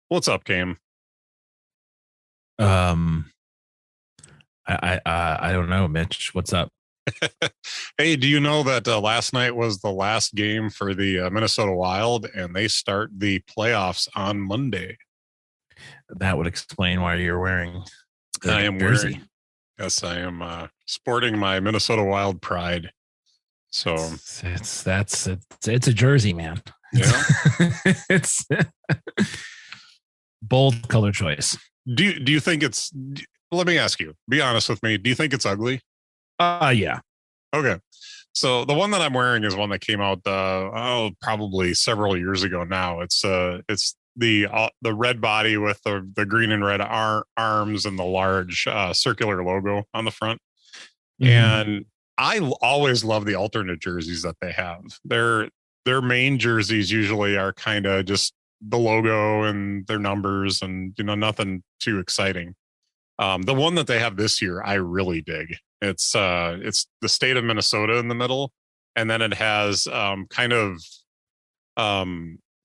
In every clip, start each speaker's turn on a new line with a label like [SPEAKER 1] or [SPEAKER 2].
[SPEAKER 1] What's up, Cam?
[SPEAKER 2] Um, I don't know, Mitch. What's up?
[SPEAKER 1] Hey, do you know that last night was the last game for the Minnesota Wild, and they start the playoffs on Monday?
[SPEAKER 2] That would explain why you're wearing
[SPEAKER 1] I
[SPEAKER 2] the
[SPEAKER 1] am
[SPEAKER 2] jersey.
[SPEAKER 1] wearing, yes, I am sporting my Minnesota Wild pride. So,
[SPEAKER 2] It's a jersey, man.
[SPEAKER 1] yeah.
[SPEAKER 2] It's bold color choice.
[SPEAKER 1] Do you think it's? Let me ask you. Be honest with me. Do you think it's ugly?
[SPEAKER 2] Yeah.
[SPEAKER 1] Okay. So the one that I'm wearing is one that came out probably several years ago now. It's the red body with the green and red arms and the large circular logo on the front.
[SPEAKER 2] Mm-hmm.
[SPEAKER 1] And I always love the alternate jerseys that they have. Their main jerseys usually are kind of just the logo and their numbers and nothing too exciting. The one that they have this year, I really dig. It's the state of Minnesota in the middle, and then it has kind of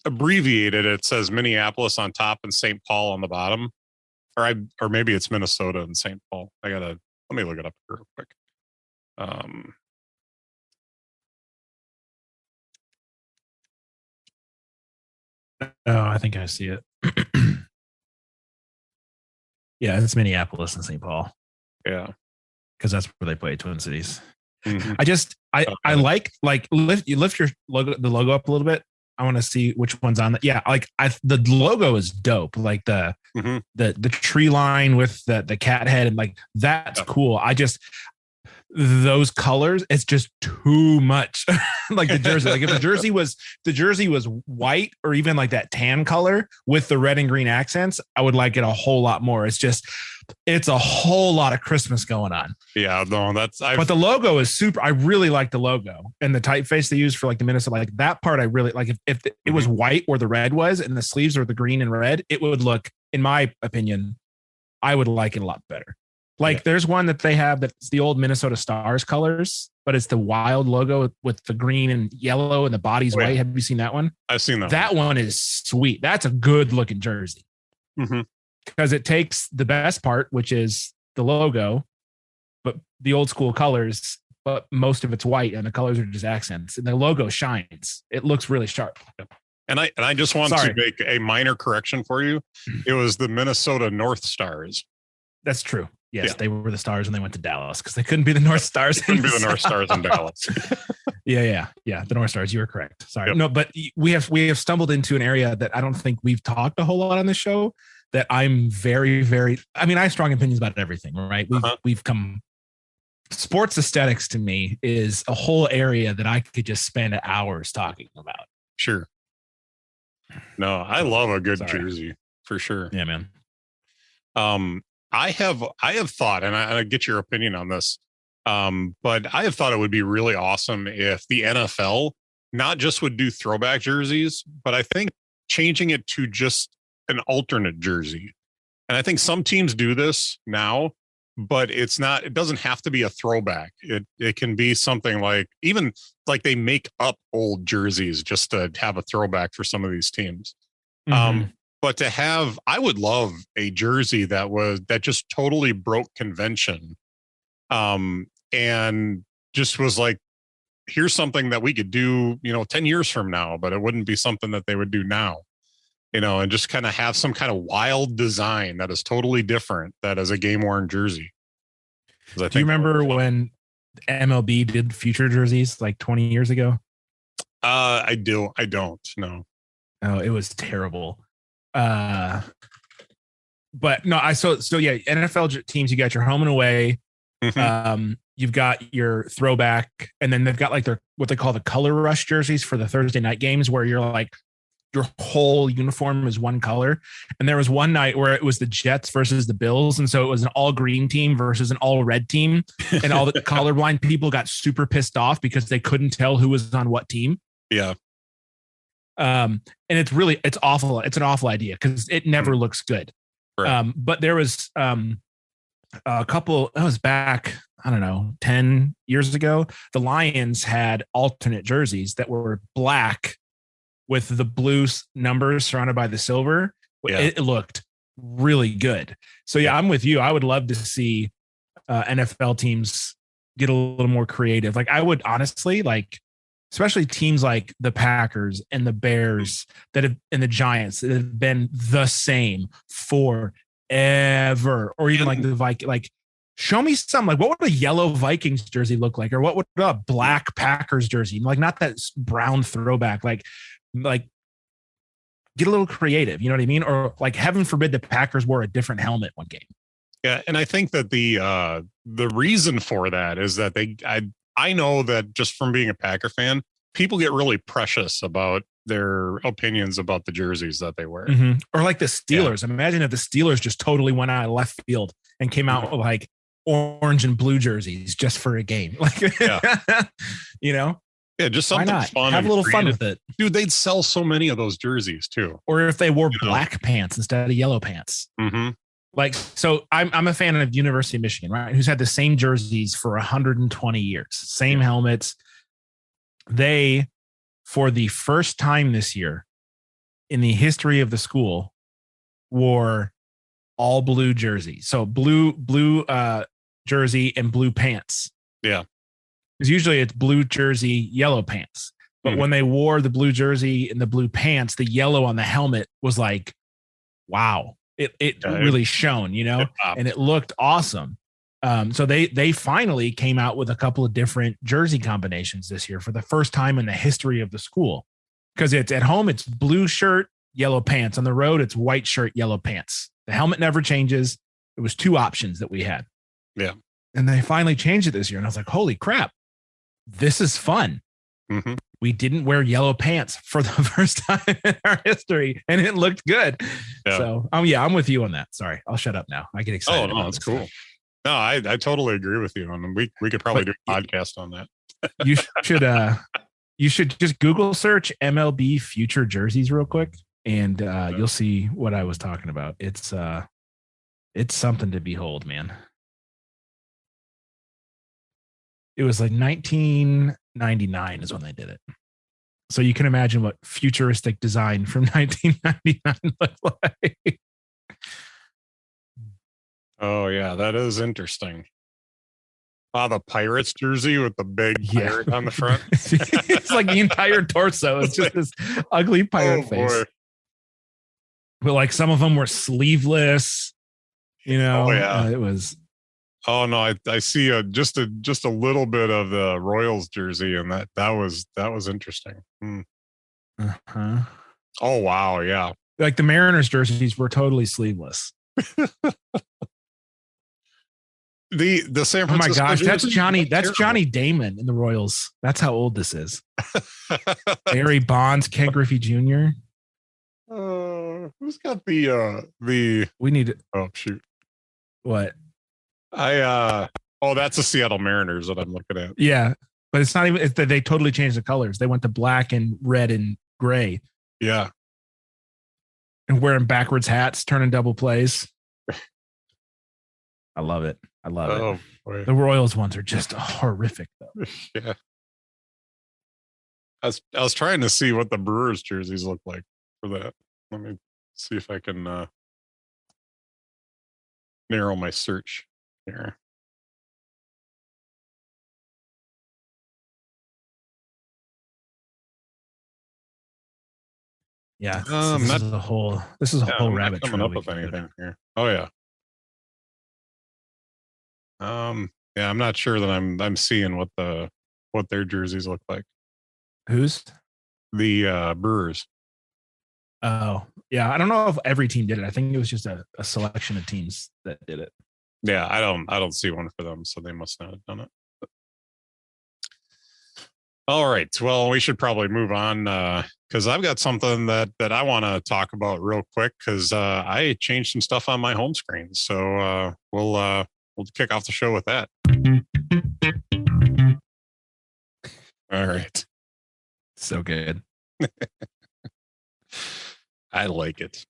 [SPEAKER 1] abbreviated. It says Minneapolis on top and St. Paul on the bottom, or maybe it's Minnesota and St. Paul. Let me look it up real quick. Um,
[SPEAKER 2] Oh, I think I see it. Yeah, it's Minneapolis and St. Paul
[SPEAKER 1] yeah.
[SPEAKER 2] because that's where they play Twin Cities.
[SPEAKER 1] Mm-hmm.
[SPEAKER 2] I like lift your logo up a little bit. I want to see which one's on that. Yeah, the logo is dope. Like
[SPEAKER 1] Mm-hmm.
[SPEAKER 2] the tree line with the cat head and like that's cool. I just those colors, it's just too much. Like the jersey. Like if the jersey was white or even like that tan color with the red and green accents, I would like it a whole lot more. It's a whole lot of Christmas going on.
[SPEAKER 1] Yeah, no,
[SPEAKER 2] But the logo is super. I really like the logo and the typeface they use for like the Minnesota. Like that part, I really like. If it was white where the red was and the sleeves are the green and red, it would look, in my opinion, I would like it a lot better. Like there's one that they have that's the old Minnesota Stars colors, but it's the Wild logo with the green and yellow and the body's white. Have you seen that one?
[SPEAKER 1] I've seen that.
[SPEAKER 2] That one is sweet. That's a good looking jersey because it takes the best part, which is the logo, but the old school colors, but most of it's white and the colors are just accents and the logo shines. It looks really sharp.
[SPEAKER 1] And I just want to make a minor correction for you. It was the Minnesota North Stars.
[SPEAKER 2] That's true. Yes, They were the Stars when they went to Dallas because they couldn't be the North Stars.
[SPEAKER 1] Couldn't be the North Stars in Dallas.
[SPEAKER 2] Yeah. The North Stars. You were correct. Sorry. Yep. No, but we have stumbled into an area that I don't think we've talked a whole lot on the show. That I'm very, very. I mean, I have strong opinions about everything. Right? We've come. Sports aesthetics to me is a whole area that I could just spend hours talking about.
[SPEAKER 1] Sure. No, I love a good jersey for sure.
[SPEAKER 2] Yeah, man.
[SPEAKER 1] I have thought, and I get your opinion on this, but I have thought it would be really awesome if the NFL not just would do throwback jerseys, but I think changing it to just an alternate jersey. And I think some teams do this now, but it doesn't have to be a throwback. It can be something like even like they make up old jerseys just to have a throwback for some of these teams. But I would love a jersey that just totally broke convention. And just was like, here's something that we could do, 10 years from now, but it wouldn't be something that they would do now, and just kind of have some kind of wild design that is totally different. That is a game worn jersey.
[SPEAKER 2] Do you remember when MLB did future jerseys like 20 years ago?
[SPEAKER 1] I do. I don't know.
[SPEAKER 2] Oh, it was terrible. But no, NFL teams, you got your home and away. You've got your throwback, and then they've got like what they call the color rush jerseys for the Thursday night games, where you're like your whole uniform is one color. And there was one night where it was the Jets versus the Bills, and so it was an all green team versus an all red team, and all the colorblind people got super pissed off because they couldn't tell who was on what team.
[SPEAKER 1] Yeah.
[SPEAKER 2] And it's awful. It's an awful idea because it never looks good. Right. But there was a couple, that was back, I don't know, 10 years ago. The Lions had alternate jerseys that were black with the blue numbers surrounded by the silver.
[SPEAKER 1] Yeah.
[SPEAKER 2] It looked really good. So yeah, I'm with you. I would love to see NFL teams get a little more creative. Like I would honestly like, especially teams like the Packers and the Bears that have and the Giants that have been the same forever, or even like the Viking. Like, show me something. Like, what would a yellow Vikings jersey look like, or what would a black Packers jersey like? Not that brown throwback. Like get a little creative. You know what I mean? Or like, heaven forbid, the Packers wore a different helmet one game.
[SPEAKER 1] Yeah, and I think that the reason for that is that I know that just from being a Packer fan, people get really precious about their opinions about the jerseys that they wear.
[SPEAKER 2] Mm-hmm. Or like the Steelers. Yeah. Imagine if the Steelers just totally went out of left field and came out with like orange and blue jerseys just for a game. Like, you know?
[SPEAKER 1] Yeah, just something fun.
[SPEAKER 2] Have a little fun with it.
[SPEAKER 1] Dude, they'd sell so many of those jerseys too.
[SPEAKER 2] Or if they wore black pants instead of yellow pants.
[SPEAKER 1] Mm-hmm.
[SPEAKER 2] Like, so I'm a fan of University of Michigan, right? Who's had the same jerseys for 120 years, same helmets. They, for the first time this year in the history of the school, wore all blue jerseys. So blue jersey and blue pants.
[SPEAKER 1] Yeah.
[SPEAKER 2] Because usually it's blue jersey, yellow pants. But when they wore the blue jersey and the blue pants, the yellow on the helmet was like, wow. It really shone, you know, and it looked awesome. So they finally came out with a couple of different jersey combinations this year for the first time in the history of the school. Because it's at home, it's blue shirt, yellow pants. On the road, it's white shirt, yellow pants. The helmet never changes. It was 2 options that we had.
[SPEAKER 1] Yeah.
[SPEAKER 2] And they finally changed it this year. And I was like, holy crap, this is fun.
[SPEAKER 1] Mm-hmm.
[SPEAKER 2] We didn't wear yellow pants for the first time in our history, and it looked good. Yeah. So, I'm with you on that. Sorry, I'll shut up now. I get excited.
[SPEAKER 1] Oh, no, that's cool. No, I totally agree with you. And we could probably do a podcast on that. you should just Google search MLB future jerseys real quick, and you'll see what I was talking about. It's something to behold, man. It was like 1999 is when they did it. So you can imagine what futuristic design from 1999 looked like. Oh, yeah, that is interesting. The Pirates jersey with the big pirate on the front.
[SPEAKER 2] It's like the entire torso. It's just this ugly pirate face. Boy. But like some of them were sleeveless, you know.
[SPEAKER 1] Oh, yeah.
[SPEAKER 2] It was.
[SPEAKER 1] Oh no, I see just a little bit of the Royals jersey, and that was interesting.
[SPEAKER 2] Uh-huh.
[SPEAKER 1] Oh wow, yeah.
[SPEAKER 2] Like the Mariners jerseys were totally sleeveless.
[SPEAKER 1] the San Francisco.
[SPEAKER 2] Oh my gosh, that's Johnny Damon in the Royals. That's how old this is. Barry Bonds, Ken Griffey Jr.
[SPEAKER 1] Who's got the?
[SPEAKER 2] We need it.
[SPEAKER 1] Oh shoot.
[SPEAKER 2] What?
[SPEAKER 1] That's the Seattle Mariners that I'm looking at.
[SPEAKER 2] Yeah, but it's not even. They totally changed the colors. They went to black and red and gray.
[SPEAKER 1] Yeah,
[SPEAKER 2] and wearing backwards hats, turning double plays. I love it. I love it.
[SPEAKER 1] Boy.
[SPEAKER 2] The Royals ones are just horrific, though.
[SPEAKER 1] Yeah, I was trying to see what the Brewers jerseys look like for that. Let me see if I can narrow my search here.
[SPEAKER 2] Yeah, this is a whole rabbit
[SPEAKER 1] trail. Coming up with anything here. Oh yeah. Yeah, I'm not sure that I'm seeing what their jerseys look like.
[SPEAKER 2] Who's?
[SPEAKER 1] The Brewers.
[SPEAKER 2] Oh, yeah. I don't know if every team did it. I think it was just a selection of teams that did it.
[SPEAKER 1] Yeah, I don't see one for them, so they must not have done it. But. All right. Well, we should probably move on because I've got something that I want to talk about real quick because I changed some stuff on my home screen. So we'll kick off the show with that. All right.
[SPEAKER 2] So good.
[SPEAKER 1] I like it.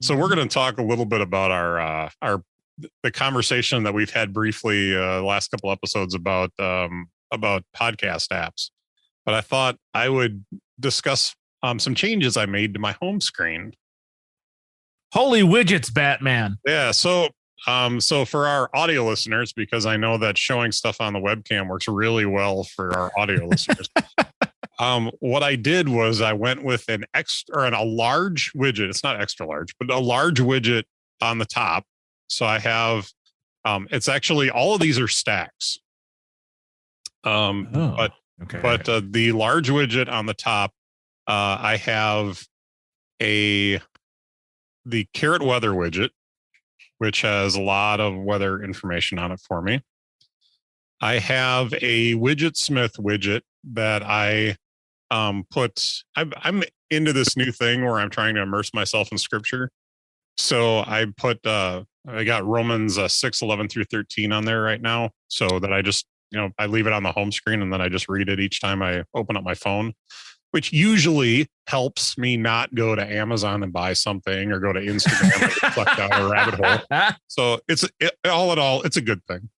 [SPEAKER 1] So we're going to talk a little bit about the conversation that we've had briefly the last couple episodes about podcast apps. But I thought I would discuss some changes I made to my home screen
[SPEAKER 2] Holy widgets, Batman.
[SPEAKER 1] Yeah. So for our audio listeners, because I know that showing stuff on the webcam works really well for our audio listeners. What I did was I went with a large widget. It's not extra large, but a large widget on the top. So I have, it's actually, all of these are stacks. But the large widget on the top, I have the Carrot Weather widget, which has a lot of weather information on it for me. I have a Widgetsmith widget that I'm into this new thing where I'm trying to immerse myself in scripture. So I got Romans 6:11 through 13 on there right now, so that I just, I leave it on the home screen and then I just read it each time I open up my phone, which usually helps me not go to Amazon and buy something or go to Instagram and get sucked down a rabbit hole. So all in all, it's a good thing.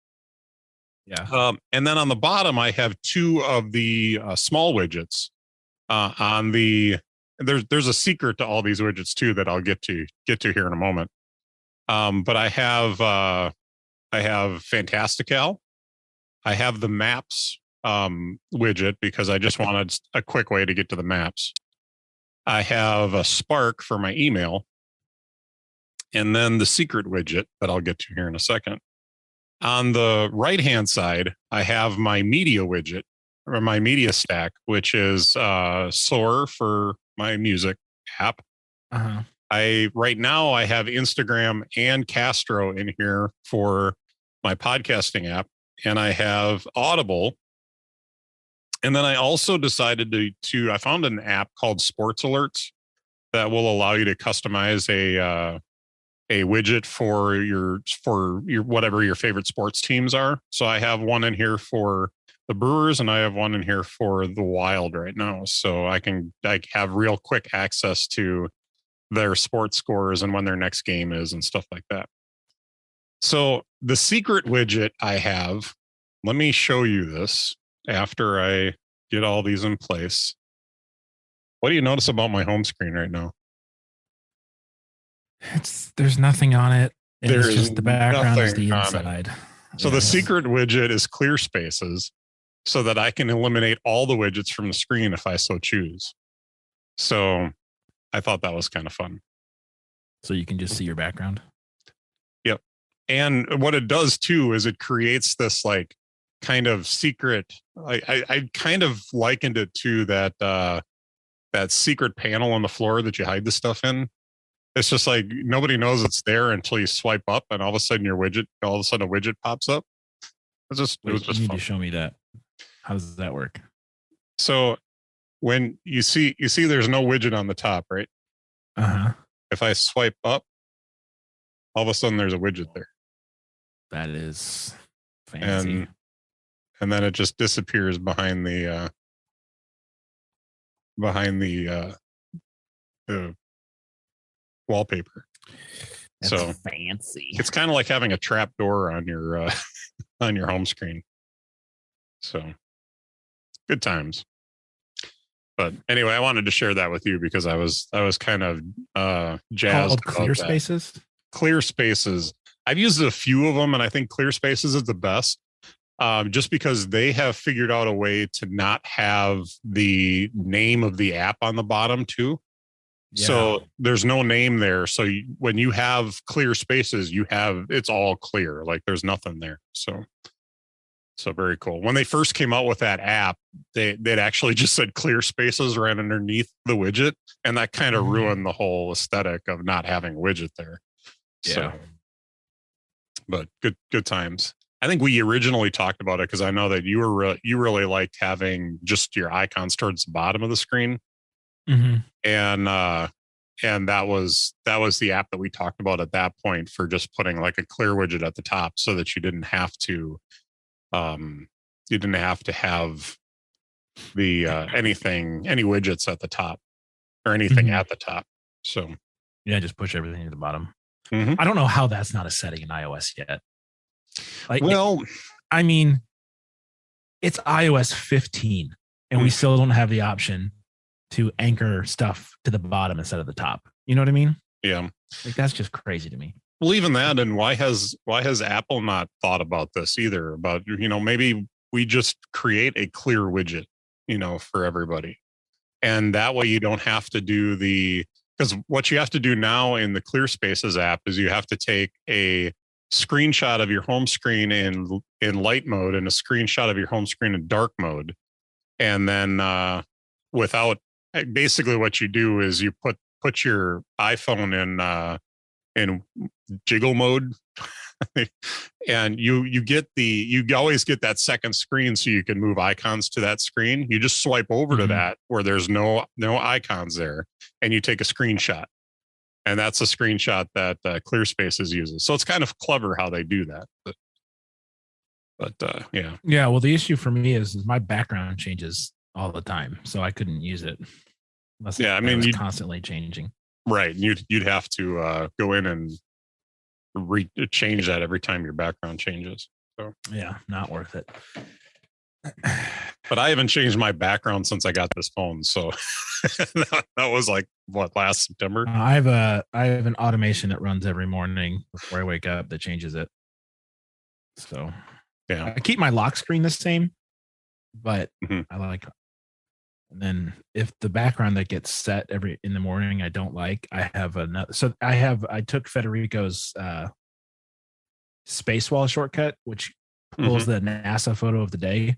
[SPEAKER 2] Yeah.
[SPEAKER 1] And then on the bottom, I have two of the small widgets. There's a secret to all these widgets too that I'll get to here in a moment. But I have Fantastical. I have the maps widget because I just wanted a quick way to get to the maps. I have a Spark for my email, and then the secret widget that I'll get to here in a second. On the right hand side, I have my media widget, or my media stack, which is Soar for my music app.
[SPEAKER 2] Uh-huh.
[SPEAKER 1] Right now I have Instagram and Castro in here for my podcasting app, and I have Audible. And then I also decided I found an app called Sports Alerts that will allow you to customize a widget for your whatever your favorite sports teams are. So I have one in here for the Brewers and I have one in here for the Wild right now. So I have real quick access to their sports scores and when their next game is and stuff like that. So the secret widget I have, let me show you this after I get all these in place. What do you notice about my home screen right now?
[SPEAKER 2] There's nothing on it. It's just the background is the inside.
[SPEAKER 1] So the secret widget is clear spaces so that I can eliminate all the widgets from the screen if I so choose. So I thought that was kind of fun.
[SPEAKER 2] So you can just see your background.
[SPEAKER 1] Yep. And what it does too is it creates this like kind of secret. I kind of likened it to that secret panel on the floor that you hide the stuff in. It's just like nobody knows it's there until you swipe up, and all of a sudden a widget pops up. It was just
[SPEAKER 2] you need
[SPEAKER 1] fun.
[SPEAKER 2] to show me that. How does that work?
[SPEAKER 1] So when you see there's no widget on the top, right?
[SPEAKER 2] Uh-huh.
[SPEAKER 1] If I swipe up, all of a sudden there's a widget there.
[SPEAKER 2] That is fancy.
[SPEAKER 1] And then it just disappears behind the wallpaper.
[SPEAKER 2] That's
[SPEAKER 1] so
[SPEAKER 2] fancy.
[SPEAKER 1] It's kind of like having a trap door on your on your home screen. So good times. But anyway, I wanted to share that with you because I was kind of jazzed.
[SPEAKER 2] Called Clear Spaces?
[SPEAKER 1] Clear Spaces. I've used a few of them, and I think Clear Spaces is the best. Just because they have figured out a way to not have the name of the app on the bottom too. Yeah. So there's no name there. So when you have Clear Spaces, it's all clear. Like there's nothing there. So very cool. When they first came out with that app, they'd actually just said Clear Spaces right underneath the widget. And that kind of ruined the whole aesthetic of not having a widget there. Yeah. So, but good times. I think we originally talked about it because I know that you really liked having just your icons towards the bottom of the screen.
[SPEAKER 2] Mm-hmm.
[SPEAKER 1] And that was the app that we talked about at that point for just putting like a clear widget at the top so that you didn't have to have the any widgets at the top or anything at the top. So
[SPEAKER 2] yeah, just push everything to the bottom.
[SPEAKER 1] Mm-hmm.
[SPEAKER 2] I don't know how that's not a setting in iOS yet. Like,
[SPEAKER 1] well,
[SPEAKER 2] I mean, it's iOS 15 and we still don't have the option to anchor stuff to the bottom instead of the top. You know what I mean?
[SPEAKER 1] Yeah.
[SPEAKER 2] Like that's just crazy to me.
[SPEAKER 1] Well, even that, and why has Apple not thought about this either? About, maybe we just create a clear widget, for everybody, and that way you don't have to do because what you have to do now in the Clear Spaces app is you have to take a screenshot of your home screen in light mode and a screenshot of your home screen in dark mode, and then without basically what you do is you put your iPhone in jiggle mode and you always get that second screen so you can move icons to that screen. You just swipe over to that where there's no icons there, and you take a screenshot, and that's a screenshot that Clear Spaces uses. So it's kind of clever how they do that, but
[SPEAKER 2] yeah. Well, the issue for me is my background changes all the time, so I couldn't use it unless it's constantly changing.
[SPEAKER 1] Right. You'd have to go in and change that every time your background changes. So
[SPEAKER 2] yeah, not worth it.
[SPEAKER 1] But I haven't changed my background since I got this phone. So that was like last September.
[SPEAKER 2] I have an automation that runs every morning before I wake up that changes it. So
[SPEAKER 1] yeah,
[SPEAKER 2] I keep my lock screen the same, but I like. And then if the background that gets set in the morning I don't like, I have another. So I took Federico's space wall shortcut, which pulls the NASA photo of the day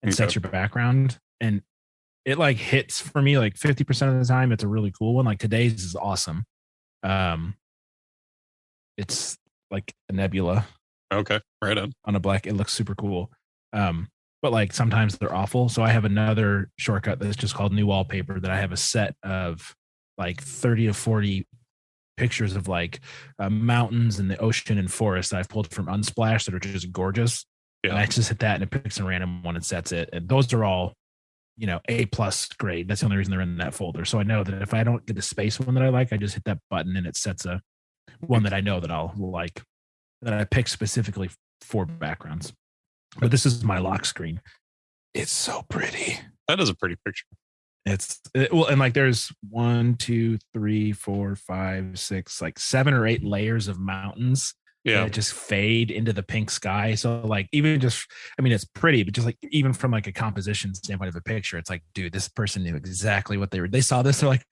[SPEAKER 2] and sets your background. And it like hits for me like 50% of the time. It's a really cool one. Like today's is awesome. It's like a nebula.
[SPEAKER 1] Okay. Right on
[SPEAKER 2] a black. It looks super cool. But like sometimes they're awful. So I have another shortcut that's just called new wallpaper that I have a set of like 30 to 40 pictures of like mountains and the ocean and forest that I've pulled from Unsplash that are just gorgeous. Yeah. And I just hit that and it picks a random one and sets it. And those are all, A+ grade. That's the only reason they're in that folder. So I know that if I don't get the space one that I like, I just hit that button and it sets a one that I know that I'll like, that I pick specifically for backgrounds. But this is my lock screen. It's so pretty.
[SPEAKER 1] That is a pretty picture.
[SPEAKER 2] Well, and like there's 1, 2, 3, 4, 5, 6, like 7 or 8 layers of mountains. Yeah, that just fade into the pink sky. So like even just, I mean, it's pretty, but just like even from like a composition standpoint of a picture, it's like, dude, this person knew exactly what they saw this. They're like,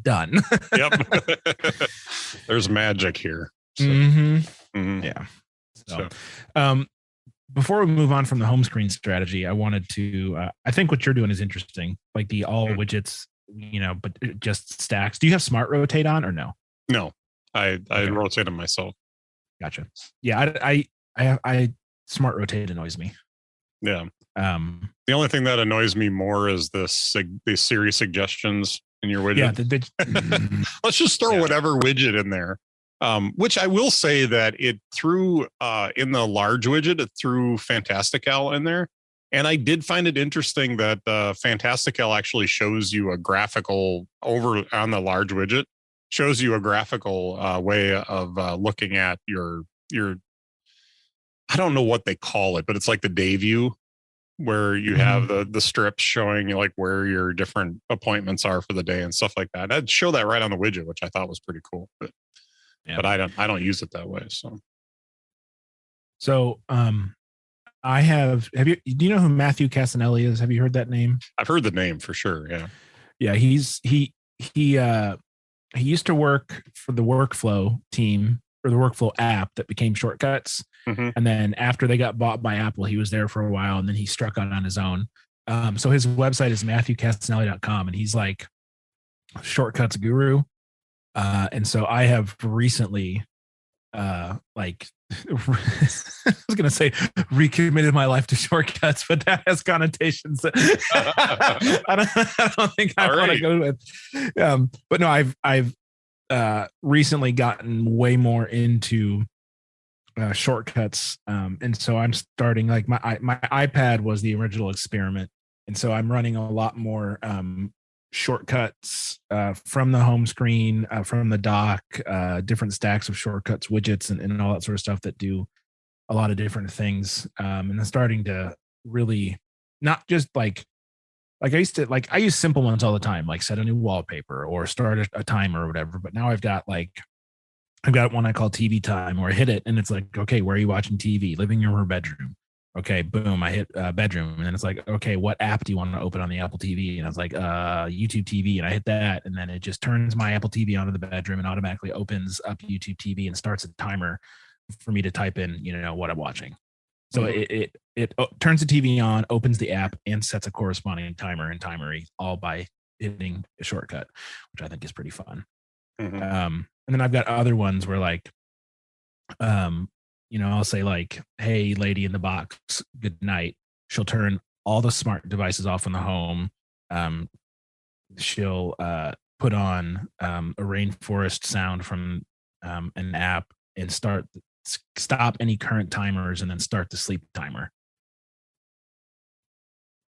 [SPEAKER 2] done.
[SPEAKER 1] Yep. There's magic here.
[SPEAKER 2] So. Yeah. So, before we move on from the home screen strategy, I wanted to, I think what you're doing is interesting, like the all widgets, but just stacks. Do you have Smart Rotate on or no?
[SPEAKER 1] No, I rotate them myself.
[SPEAKER 2] Gotcha. Yeah. I Smart Rotate annoys me.
[SPEAKER 1] Yeah. The only thing that annoys me more is the Siri suggestions in your widget. Yeah. Let's just throw whatever widget in there. Which I will say that it threw in the large widget, it threw Fantastical in there. And I did find it interesting that Fantastical actually shows you a graphical over on the large widget, shows you a graphical way of looking at your, I don't know what they call it, but it's like the day view where you have the strips showing you like where your different appointments are for the day and stuff like that. I'd show that right on the widget, which I thought was pretty cool. But I don't use it that way. So
[SPEAKER 2] do you know who Matthew Casanelli is? Have you heard that name?
[SPEAKER 1] I've heard the name for sure. Yeah.
[SPEAKER 2] Yeah. He used to work for the Workflow team or the Workflow app that became Shortcuts. And then after they got bought by Apple, he was there for a while and then he struck out on his own. So his website is MatthewCasanelli.com and he's like Shortcuts guru. And so I have recently, I was going to say recommitted my life to Shortcuts, but that has connotations that I don't think I want to go with. But no, I've recently gotten way more into Shortcuts. And so I'm starting like my iPad was the original experiment. And so I'm running a lot more, shortcuts from the home screen, from the dock, different stacks of shortcuts, widgets, and all that sort of stuff that do a lot of different things. And I'm starting to really not just like I use simple ones all the time, like set a new wallpaper or start a timer or whatever. But now I've got like I've got one I call TV time, where I hit it and it's like, okay, where are you watching TV? Living room or bedroom? Okay, boom, I hit bedroom, and then it's like, okay, what app do you want to open on the Apple TV? And I was like, YouTube TV, and I hit that, and then it just turns my Apple TV onto the bedroom and automatically opens up YouTube TV and starts a timer for me to type in, what I'm watching. So it turns the TV on, opens the app, and sets a corresponding timer and timery, all by hitting a shortcut, which I think is pretty fun.
[SPEAKER 1] Mm-hmm.
[SPEAKER 2] And then I've got other ones where like, I'll say like, "Hey, lady in the box, good night." She'll turn all the smart devices off in the home. She'll put on a rainforest sound from an app and stop any current timers, and then start the sleep timer.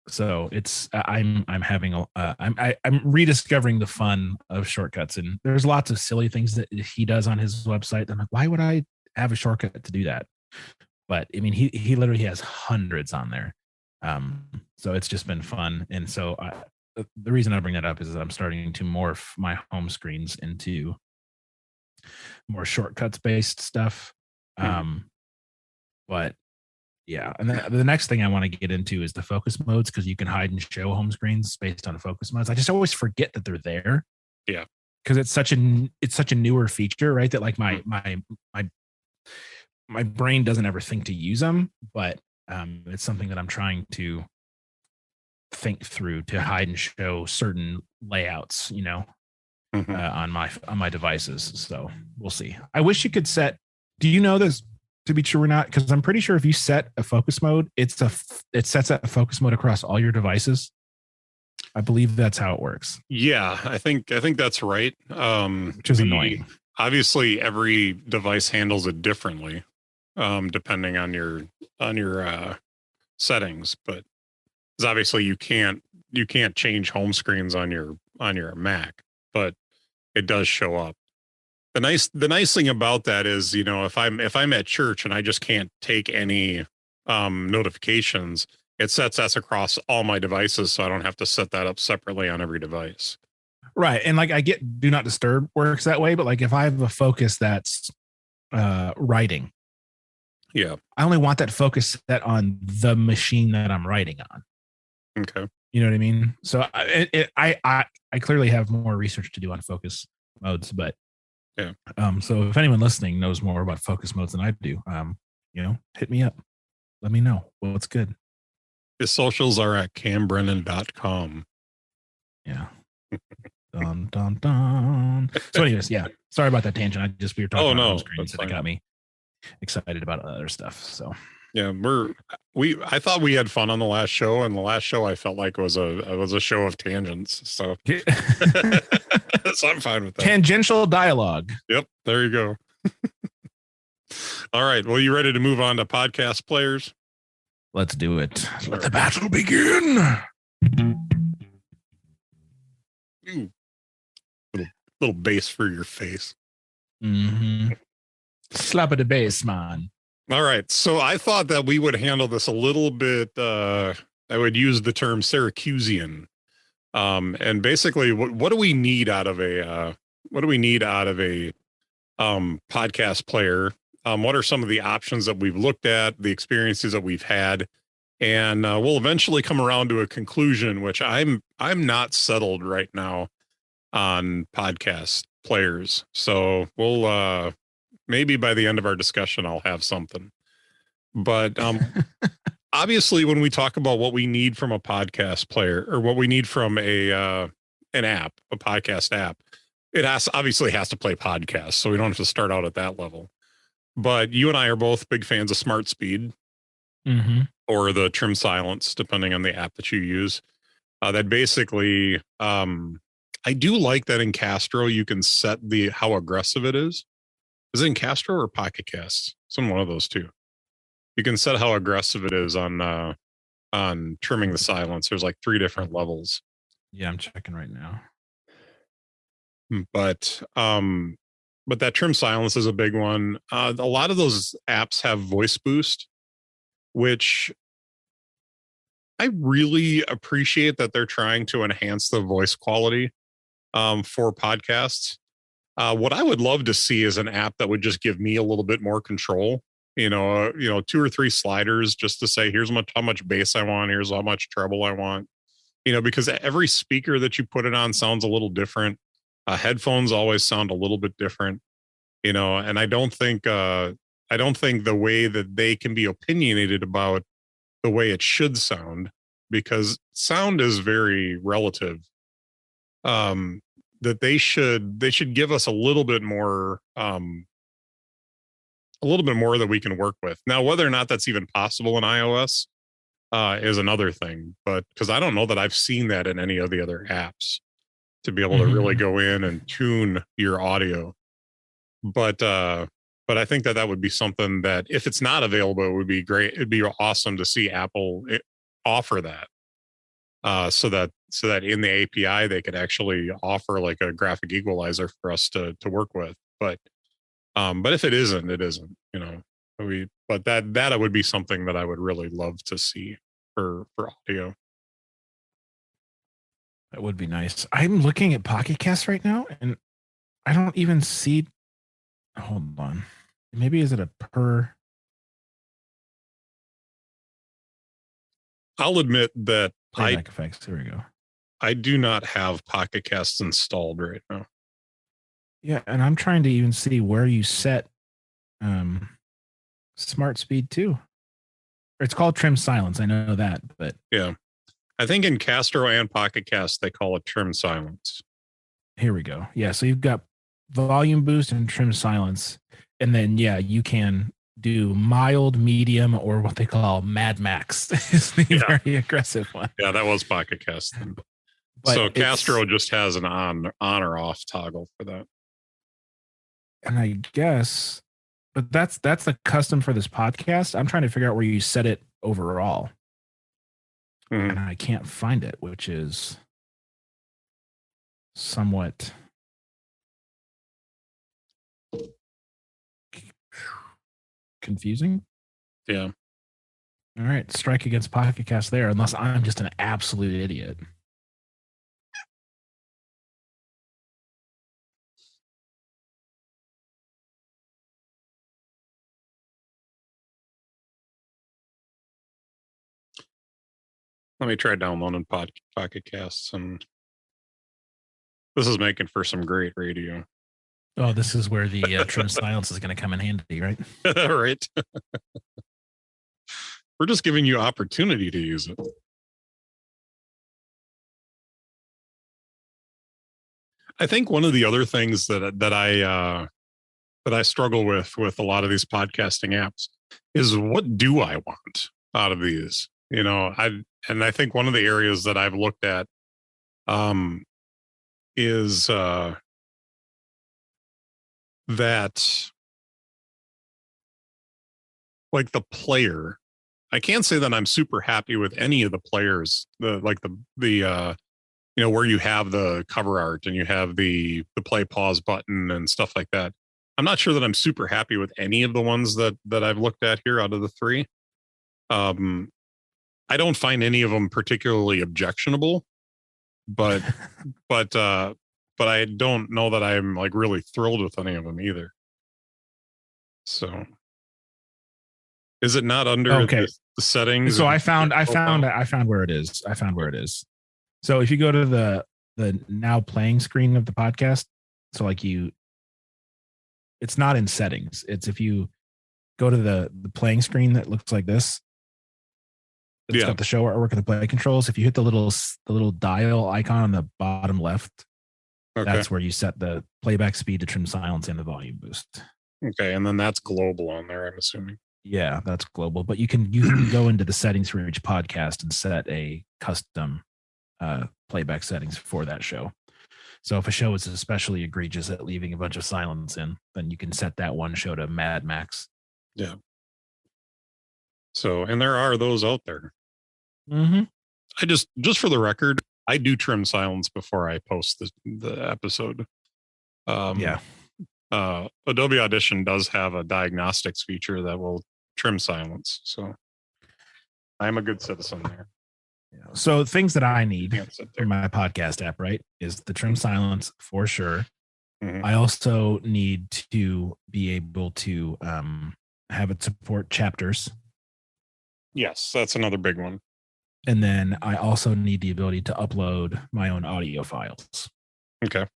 [SPEAKER 2] So it's I'm having I'm rediscovering the fun of shortcuts, and there's lots of silly things that he does on his website. I'm like, why would I have a shortcut to do that? But I mean, he literally has hundreds on there. So it's just been fun, and so the reason I bring that up is that I'm starting to morph my home screens into more shortcuts based stuff. But yeah, and then the next thing I want to get into is the focus modes, because you can hide and show home screens based on focus modes. I just always forget that they're there.
[SPEAKER 1] Yeah,
[SPEAKER 2] because it's such a newer feature, right? That like my brain doesn't ever think to use them, but it's something that I'm trying to think through to hide and show certain layouts, on my devices. So we'll see. I wish you could set. Do you know this to be true or not? Because I'm pretty sure if you set a focus mode, it sets a focus mode across all your devices. I believe that's how it works.
[SPEAKER 1] Yeah, I think that's right.
[SPEAKER 2] Which is annoying.
[SPEAKER 1] Obviously, every device handles it differently, depending on your settings. But obviously, you can't change home screens on your Mac, but it does show up. The nice thing about that is, if I'm at church and I just can't take any notifications, it sets us across all my devices, so I don't have to set that up separately on every device.
[SPEAKER 2] Right. And like I get do not disturb works that way, but like if I have a focus that's writing,
[SPEAKER 1] yeah,
[SPEAKER 2] I only want that focus set on the machine that I'm writing on.
[SPEAKER 1] Okay.
[SPEAKER 2] You know what I mean? So I clearly have more research to do on focus modes, but
[SPEAKER 1] yeah.
[SPEAKER 2] So if anyone listening knows more about focus modes than I do, hit me up. Let me know what's good.
[SPEAKER 1] His socials are at cambrennan.com.
[SPEAKER 2] Yeah. Dun, dun, dun. So anyways, yeah. Sorry about that tangent. We were talking about screens, and it got me excited about other stuff. So
[SPEAKER 1] yeah, I thought we had fun on the last show, and the last show I felt like was a show of tangents. So, so I'm fine with that.
[SPEAKER 2] Tangential dialogue.
[SPEAKER 1] Yep, there you go. All right. Well, you ready to move on to podcast players?
[SPEAKER 2] Let's do it. Let the battle begin.
[SPEAKER 1] Ooh. Little bass for your face.
[SPEAKER 2] Mm-hmm. Slap of the bass, man.
[SPEAKER 1] All right. So I thought that we would handle this a little bit. I would use the term Syracusean. And basically, what do we need out of a podcast player? What are some of the options that we've looked at, the experiences that we've had, and we'll eventually come around to a conclusion, which I'm not settled right now on podcast players. So we'll maybe by the end of our discussion, I'll have something. But obviously, when we talk about what we need from a podcast player, or what we need from an app, a podcast app, it obviously has to play podcasts. So we don't have to start out at that level. But you and I are both big fans of Smart Speed, or the Trim Silence, depending on the app that you use. That basically, I do like that in Castro you can set how aggressive it is. Is it in Castro or Pocket Cast? It's in one of those two. You can set how aggressive it is on trimming the silence. There's like 3 different levels.
[SPEAKER 2] Yeah, I'm checking right now.
[SPEAKER 1] But that Trim Silence is a big one. A lot of those apps have voice boost, which I really appreciate that they're trying to enhance the voice quality for podcasts. What I would love to see is an app that would just give me a little bit more control. Two or three sliders just to say, here's how much bass I want. Here's how much treble I want. Because every speaker that you put it on sounds a little different. Headphones always sound a little bit different. And I don't think the way that they can be opinionated about the way it should sound, because sound is very relative. That they should give us a little bit more that we can work with. Now, whether or not that's even possible in iOS is another thing, but because I don't know that I've seen that in any of the other apps to be able to really go in and tune your audio. But I think that would be something that, if it's not available, it would be great. It'd be awesome to see Apple offer that. So that in the API they could actually offer like a graphic equalizer for us to work with. But if it isn't, it isn't. But that would be something that I would really love to see for audio.
[SPEAKER 2] That would be nice. I'm looking at Pocket Cast right now, and I don't even see. Hold on. Maybe is it a per?
[SPEAKER 1] I'll admit that
[SPEAKER 2] playback effects. Here we go.
[SPEAKER 1] I do not have Pocket Casts installed right now.
[SPEAKER 2] Yeah, and I'm trying to even see where you set Smart Speed too. It's called Trim Silence. I know that, but
[SPEAKER 1] yeah, I think in Castro and Pocket Cast they call it Trim Silence.
[SPEAKER 2] Here we go. Yeah, so you've got volume boost and Trim Silence, and then you can do mild, medium, or what they call Mad Max. Is the very aggressive one.
[SPEAKER 1] Yeah, that was Pocket Cast. So Castro just has an on or off toggle for that.
[SPEAKER 2] And I guess, but that's the custom for this podcast. I'm trying to figure out where you set it overall. And I can't find it, which is somewhat confusing.
[SPEAKER 1] Yeah.
[SPEAKER 2] All right. Strike against Pocket Cast there, unless I'm just an absolute idiot.
[SPEAKER 1] Let me try downloading Pocket Casts, and this is making for some great radio.
[SPEAKER 2] Oh, this is where the Trim Silence is going to come in handy, right?
[SPEAKER 1] Right. We're just giving you opportunity to use it. I think one of the other things that I struggle with a lot of these podcasting apps is, what do I want out of these? I think one of the areas that I've looked at is that, like, the player. I can't say that I'm super happy with any of the players. Where you have the cover art and you have the play pause button and stuff like that. I'm not sure that I'm super happy with any of the ones that I've looked at here out of the three. I don't find any of them particularly objectionable, but I don't know that I'm like really thrilled with any of them either. So, is it not under the settings?
[SPEAKER 2] So I found where it is. So if you go to the now playing screen of the podcast, so it's not in settings. It's if you go to the playing screen that looks like this. It's got the show artwork and the play controls. If you hit the little dial icon on the bottom left, that's where you set the playback speed, to Trim Silence, and the volume boost.
[SPEAKER 1] Okay, and then that's global on there, I'm assuming.
[SPEAKER 2] Yeah, that's global. But you can go into the settings for each podcast and set a custom playback settings for that show. So if a show is especially egregious at leaving a bunch of silence in, then you can set that one show to Mad Max.
[SPEAKER 1] Yeah. So, and there are those out there.
[SPEAKER 2] Mm-hmm.
[SPEAKER 1] I just for the record, I do Trim Silence before I post the episode. Adobe Audition does have a diagnostics feature that will trim silence. So I'm a good citizen there.
[SPEAKER 2] Yeah. So things that I need for my podcast app, right, is the Trim Silence for sure.
[SPEAKER 1] Mhm.
[SPEAKER 2] I also need to be able to have it support chapters.
[SPEAKER 1] Yes, that's another big one.
[SPEAKER 2] And then I also need the ability to upload my own audio files.
[SPEAKER 1] Okay.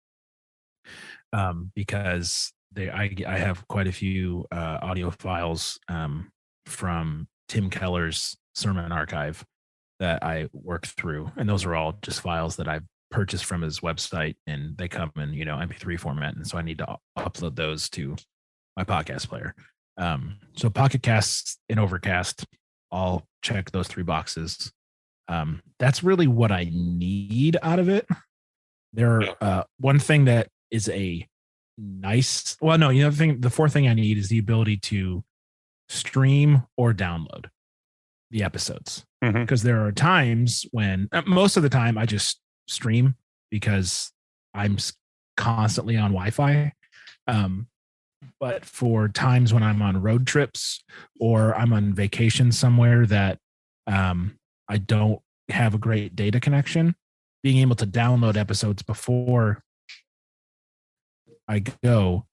[SPEAKER 2] Because I have quite a few audio files from Tim Keller's sermon archive that I work through, and those are all just files that I've purchased from his website, and they come in MP3 format, and so I need to upload those to my podcast player. So Pocket Casts and Overcast, I'll check those 3 boxes. That's really what I need out of it. One thing that is the fourth thing I need is the ability to stream or download the episodes. Because there are times when most of the time I just stream because I'm constantly on Wi-Fi. But for times when I'm on road trips or I'm on vacation somewhere that I don't have a great data connection, being able to download episodes before I go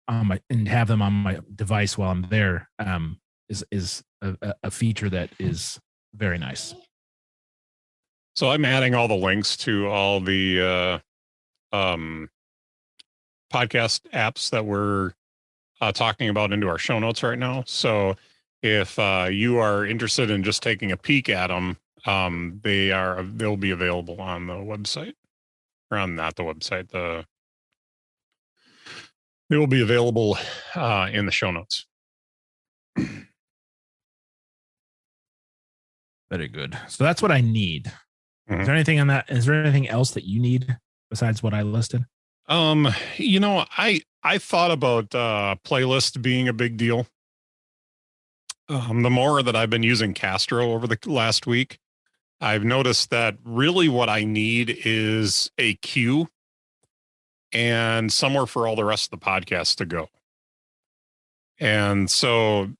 [SPEAKER 2] and have them on my device while I'm there is a feature that is very nice.
[SPEAKER 1] So I'm adding all the links to all the podcast apps that we're talking about into our show notes right now. So if you are interested in just taking a peek at them, they'll be available on the website, or on not the website. They will be available in the show notes.
[SPEAKER 2] Very good. So that's what I need.
[SPEAKER 1] Mhm.
[SPEAKER 2] Is there anything on that? Is there anything else that you need besides what I listed?
[SPEAKER 1] I thought about playlist being a big deal. The more that I've been using Castro over the last week, I've noticed that really what I need is a queue and somewhere for all the rest of the podcasts to go. And so,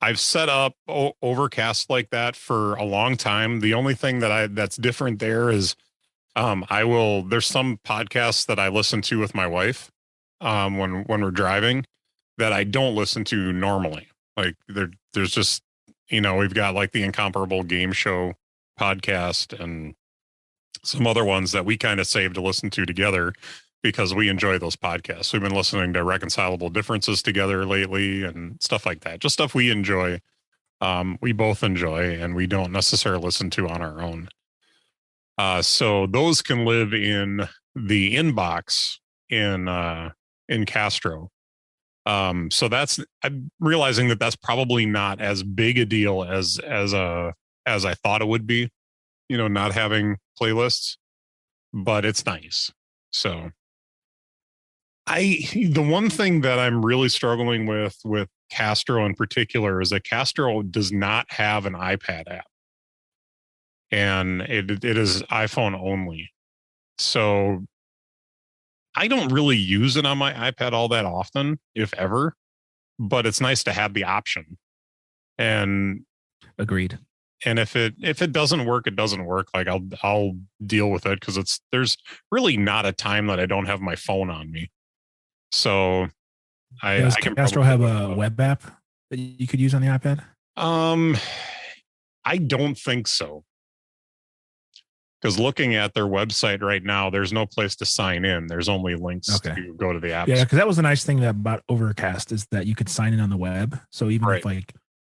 [SPEAKER 1] I've set up Overcast like that for a long time. The only thing that's different there is there's some podcasts that I listen to with my wife when we're driving that I don't listen to normally. Like there's just, we've got like the Incomparable Game Show podcast and some other ones that we kind of save to listen to together because we enjoy those podcasts. We've been listening to Reconcilable Differences together lately and stuff like that. Just stuff we enjoy. We both enjoy and we don't necessarily listen to on our own. So those can live in the inbox in Castro. So I'm realizing that that's probably not as big a deal as I thought it would be, not having playlists, but it's nice. So the one thing that I'm really struggling with Castro in particular is that Castro does not have an iPad app. And it is iPhone only. So I don't really use it on my iPad all that often, if ever, but it's nice to have the option. And
[SPEAKER 2] agreed.
[SPEAKER 1] And if it doesn't work, it doesn't work. Like I'll deal with it because there's really not a time that I don't have my phone on me. So
[SPEAKER 2] does Castro have a web app that you could use on the iPad?
[SPEAKER 1] I don't think so. Because looking at their website right now, there's no place to sign in. There's only links to go to the app.
[SPEAKER 2] Yeah, because that was a nice thing about Overcast is that you could sign in on the web. So even if like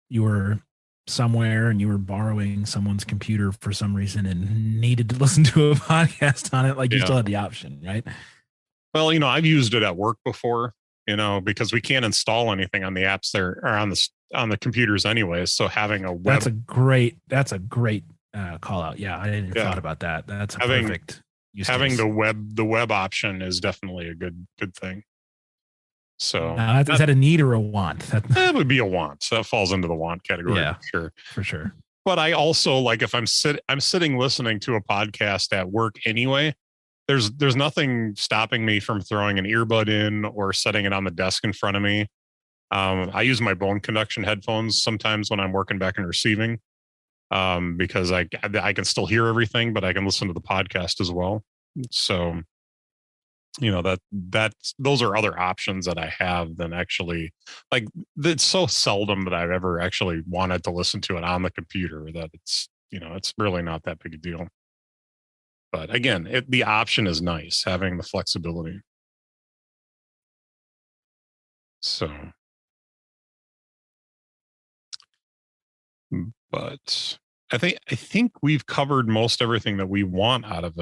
[SPEAKER 2] you were somewhere and you were borrowing someone's computer for some reason and needed to listen to a podcast on it, like you still had the option, right?
[SPEAKER 1] Well, I've used it at work before, because we can't install anything on the apps there or on the computers anyways. So having a web, that's a great
[SPEAKER 2] call out. Yeah, I didn't even thought about that. That's perfect use
[SPEAKER 1] having
[SPEAKER 2] case.
[SPEAKER 1] the web option is definitely a good thing. So
[SPEAKER 2] is that a need or a want?
[SPEAKER 1] That would be a want. So that falls into the want category.
[SPEAKER 2] Yeah,
[SPEAKER 1] for sure.
[SPEAKER 2] sure.
[SPEAKER 1] But I also like if I'm sitting listening to a podcast at work anyway, there's nothing stopping me from throwing an earbud in or setting it on the desk in front of me. I use my bone conduction headphones sometimes when I'm working back and receiving. Because I can still hear everything, but I can listen to the podcast as well. So those are other options that I have than actually, like, it's so seldom that I've ever actually wanted to listen to it on the computer that it's really not that big a deal. But again, the option is nice, having the flexibility. So, but I think we've covered most everything that we want out of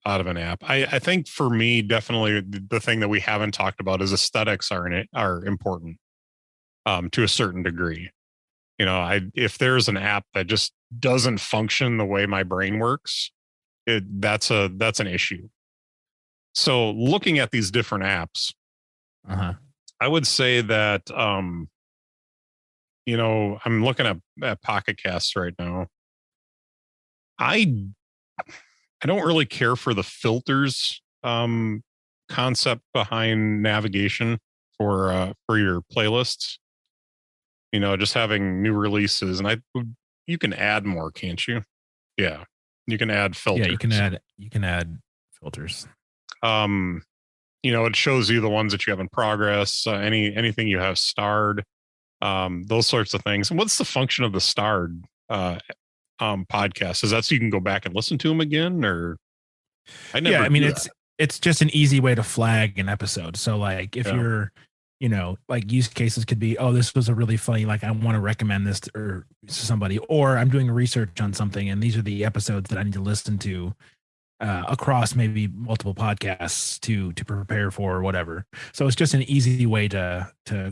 [SPEAKER 1] an app. I think for me, definitely the thing that we haven't talked about is aesthetics are important to a certain degree. If there's an app that just doesn't function the way my brain works, that's an issue. So looking at these different apps, I would say that I'm looking at Pocket Casts right now. I don't really care for the filters concept behind navigation for your playlists. Just having new releases, and you can add more, can't you? Yeah, you can add filters.
[SPEAKER 2] Yeah, you can add filters.
[SPEAKER 1] It shows you the ones that you have in progress, anything you have starred, those sorts of things. And what's the function of the starred podcast? Is that so you can go back and listen to them again, or?
[SPEAKER 2] It's just an easy way to flag an episode. So like if you're, like use cases could be, oh, this was a really funny, like I want to recommend this to somebody, or I'm doing research on something and these are the episodes that I need to listen to across maybe multiple podcasts to prepare for or whatever. So it's just an easy way to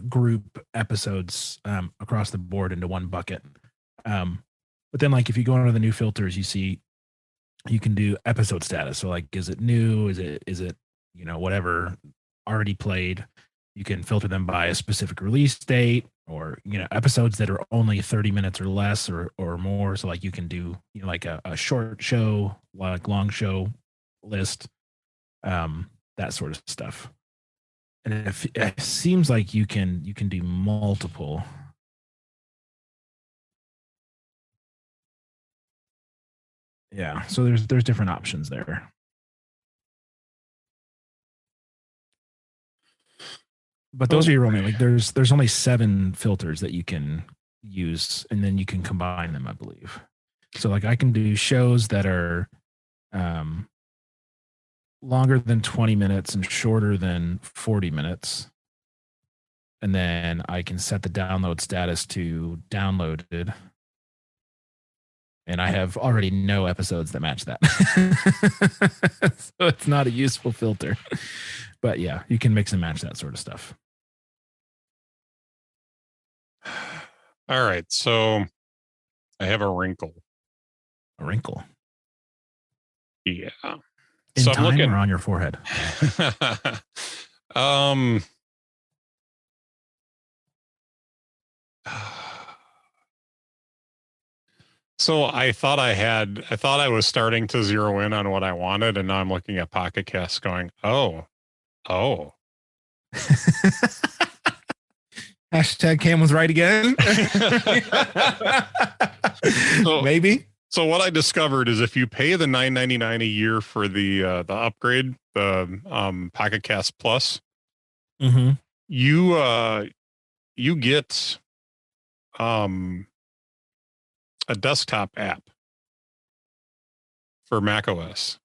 [SPEAKER 2] group episodes across the board into one bucket. But then like if you go into the new filters, you see you can do episode status. So like, is it new? Is it whatever already played? You can filter them by a specific release date, or episodes that are only 30 minutes or less or more. So like you can do like a short show, like long show list, that sort of stuff. And it seems like you can do multiple. Yeah, so there's different options there. But those are your only, like there's only 7 filters that you can use, and then you can combine them, I believe. So like I can do shows that are longer than 20 minutes and shorter than 40 minutes. And then I can set the download status to downloaded. And I have already no episodes that match that. So it's not a useful filter. But yeah, you can mix and match that sort of stuff.
[SPEAKER 1] All right, so I have a wrinkle.
[SPEAKER 2] A wrinkle?
[SPEAKER 1] Yeah.
[SPEAKER 2] In so time I'm looking or on your forehead?
[SPEAKER 1] So I thought I was starting to zero in on what I wanted, and now I'm looking at Pocket Cast going, oh.
[SPEAKER 2] Hashtag Cam was right again. Maybe.
[SPEAKER 1] So what I discovered is if you pay the $9.99 a year for the upgrade, the Pocket Cast Plus, you get a desktop app for macOS.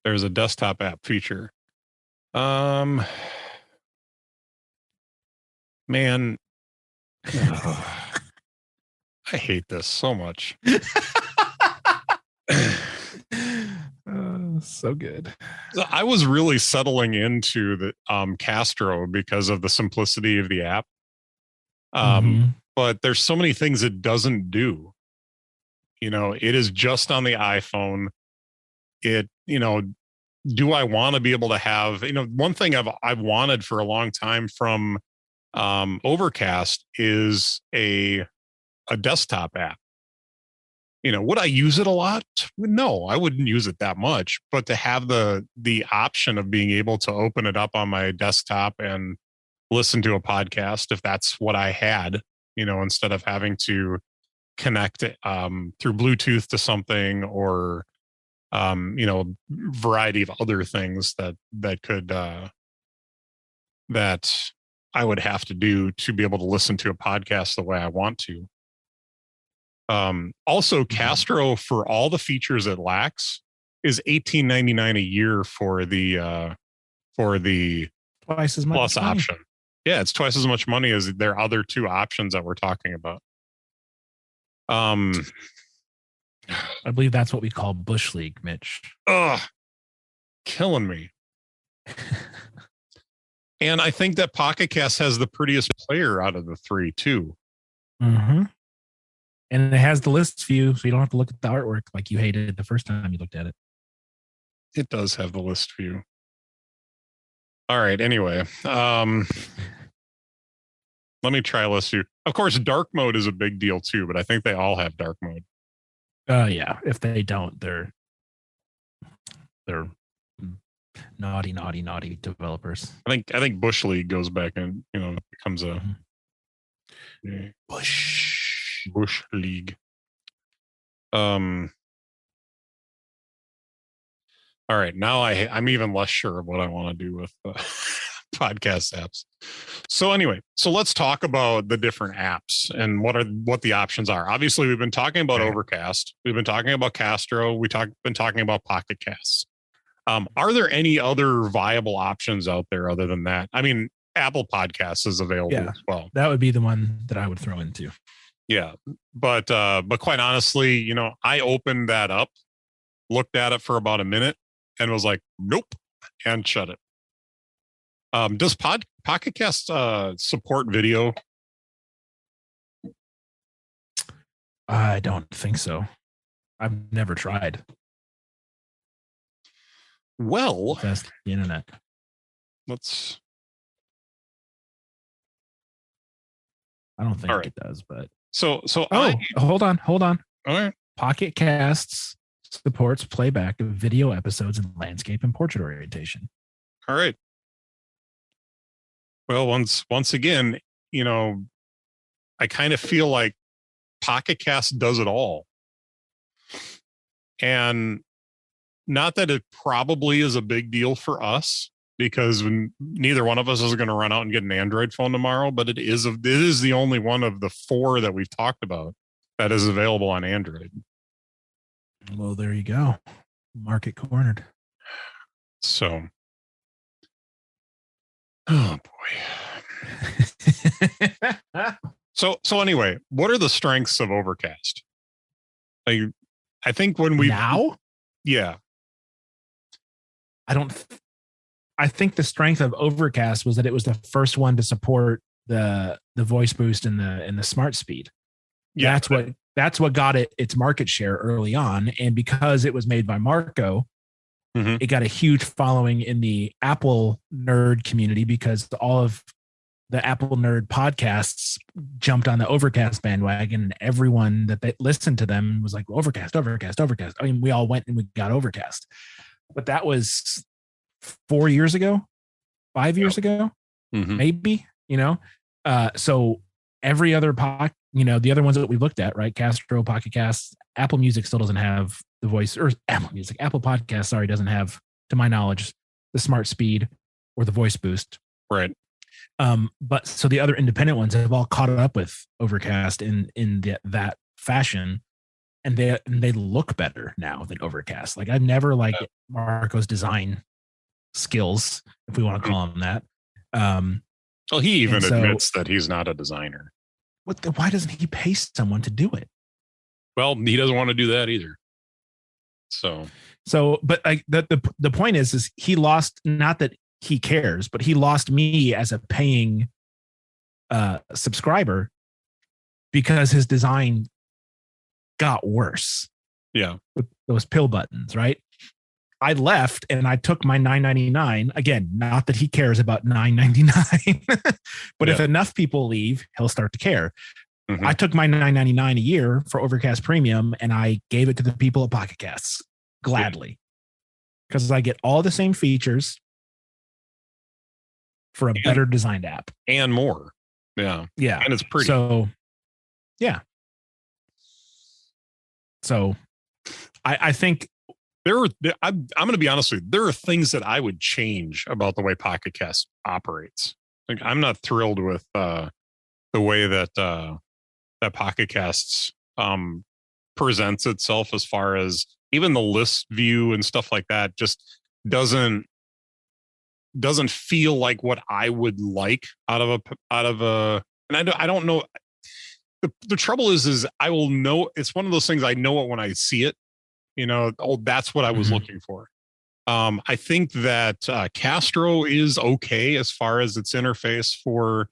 [SPEAKER 1] There's a desktop app feature. Man, I hate this so much.
[SPEAKER 2] So good.
[SPEAKER 1] I was really settling into the Castro because of the simplicity of the app. But there's so many things it doesn't do. It is just on the iPhone. Do I want to be able to have, one thing I've wanted for a long time from Overcast is a desktop app. Would I use it a lot? No, I wouldn't use it that much, but to have the option of being able to open it up on my desktop and listen to a podcast, if that's what I had, instead of having to connect it through Bluetooth to something or variety of other things that could that I would have to do to be able to listen to a podcast the way I want to. Also, Castro, for all the features it lacks, is $18.99 a year for the
[SPEAKER 2] twice as much
[SPEAKER 1] plus
[SPEAKER 2] money.
[SPEAKER 1] option. Yeah, it's twice as much money as their other two options that we're talking about.
[SPEAKER 2] I believe that's what we call Bush League, Mitch.
[SPEAKER 1] Killing me. And I think that Pocket Cast has the prettiest player out of the three too.
[SPEAKER 2] Mm-hmm. And it has the list view, so you don't have to look at the artwork like you hated the first time you looked at it.
[SPEAKER 1] It does have the list view. All right. Anyway, let me try list view. Of course, dark mode is a big deal too, but I think they all have dark mode.
[SPEAKER 2] Yeah. If they don't, they're naughty developers.
[SPEAKER 1] I think Bush League goes back and becomes a Bush League. All right, now I'm even less sure of what I want to do with podcast apps. So anyway, let's talk about the different apps and what the options are. Obviously, we've been talking about Overcast. We've been talking about Castro. Been talking about Pocket Casts. Are there any other viable options out there other than that? I mean, Apple Podcasts is available as well.
[SPEAKER 2] That would be the one that I would throw into.
[SPEAKER 1] Yeah, but quite honestly, I opened that up, looked at it for about a minute, and was like, nope, and shut it. Does Pocket Cast support video?
[SPEAKER 2] I don't think so. I've never tried.
[SPEAKER 1] Well,
[SPEAKER 2] that's the internet. I don't think it does, but hold on. All
[SPEAKER 1] right.
[SPEAKER 2] Pocket Casts supports playback of video episodes in landscape and portrait orientation.
[SPEAKER 1] All right. Well, once again, I kind of feel like Pocket Cast does it all. And not that it probably is a big deal for us, because neither one of us is going to run out and get an Android phone tomorrow, but it is the only one of the four that we've talked about that is available on Android.
[SPEAKER 2] Well, there you go. Market cornered.
[SPEAKER 1] So, oh boy. So anyway, what are the strengths of Overcast? I think when we yeah.
[SPEAKER 2] I think the strength of Overcast was that it was the first one to support the voice boost and the smart speed. Yeah, that's what got it its market share early on. And because it was made by Marco, it got a huge following in the Apple nerd community, because all of the Apple nerd podcasts jumped on the Overcast bandwagon, and everyone that listened to them was like, Overcast. I mean, we all went and we got Overcast. But that was 4 years ago, 5 years ago, maybe, so every other the other ones that we looked at, right? Castro, Pocket Casts, Apple Music still doesn't have the voice, or Apple Podcast, doesn't have, to my knowledge, the smart speed or the voice boost.
[SPEAKER 1] Right.
[SPEAKER 2] But so the other independent ones have all caught up with Overcast in that fashion. And they look better now than Overcast. Like, I've never liked Marco's design skills, if we want to call him that.
[SPEAKER 1] Well, he even admits that he's not a designer.
[SPEAKER 2] Why doesn't he pay someone to do it?
[SPEAKER 1] Well, he doesn't want to do that either. So,
[SPEAKER 2] but the point is he lost, not that he cares, but he lost me as a paying subscriber because his design got worse.
[SPEAKER 1] Yeah.
[SPEAKER 2] With those pill buttons, right? I left and I took my $9.99. Again, not that he cares about $9.99, but if enough people leave, he'll start to care. I took my $9.99 a year for Overcast Premium and I gave it to the people at Pocket Casts gladly, because I get all the same features for a better designed app
[SPEAKER 1] and more. Yeah.
[SPEAKER 2] Yeah.
[SPEAKER 1] And it's pretty.
[SPEAKER 2] So, yeah. So I think
[SPEAKER 1] I'm going to be honest with you. There are things that I would change about the way Pocket Cast operates. Like, I'm not thrilled with the way that Pocket Casts presents itself, as far as even the list view and stuff like that. Just doesn't feel like what I would like out of a. And I don't know. The trouble is I will know. It's one of those things, I know it when I see it. Oh, that's what I was looking for. I think that Castro is okay as far as its interface for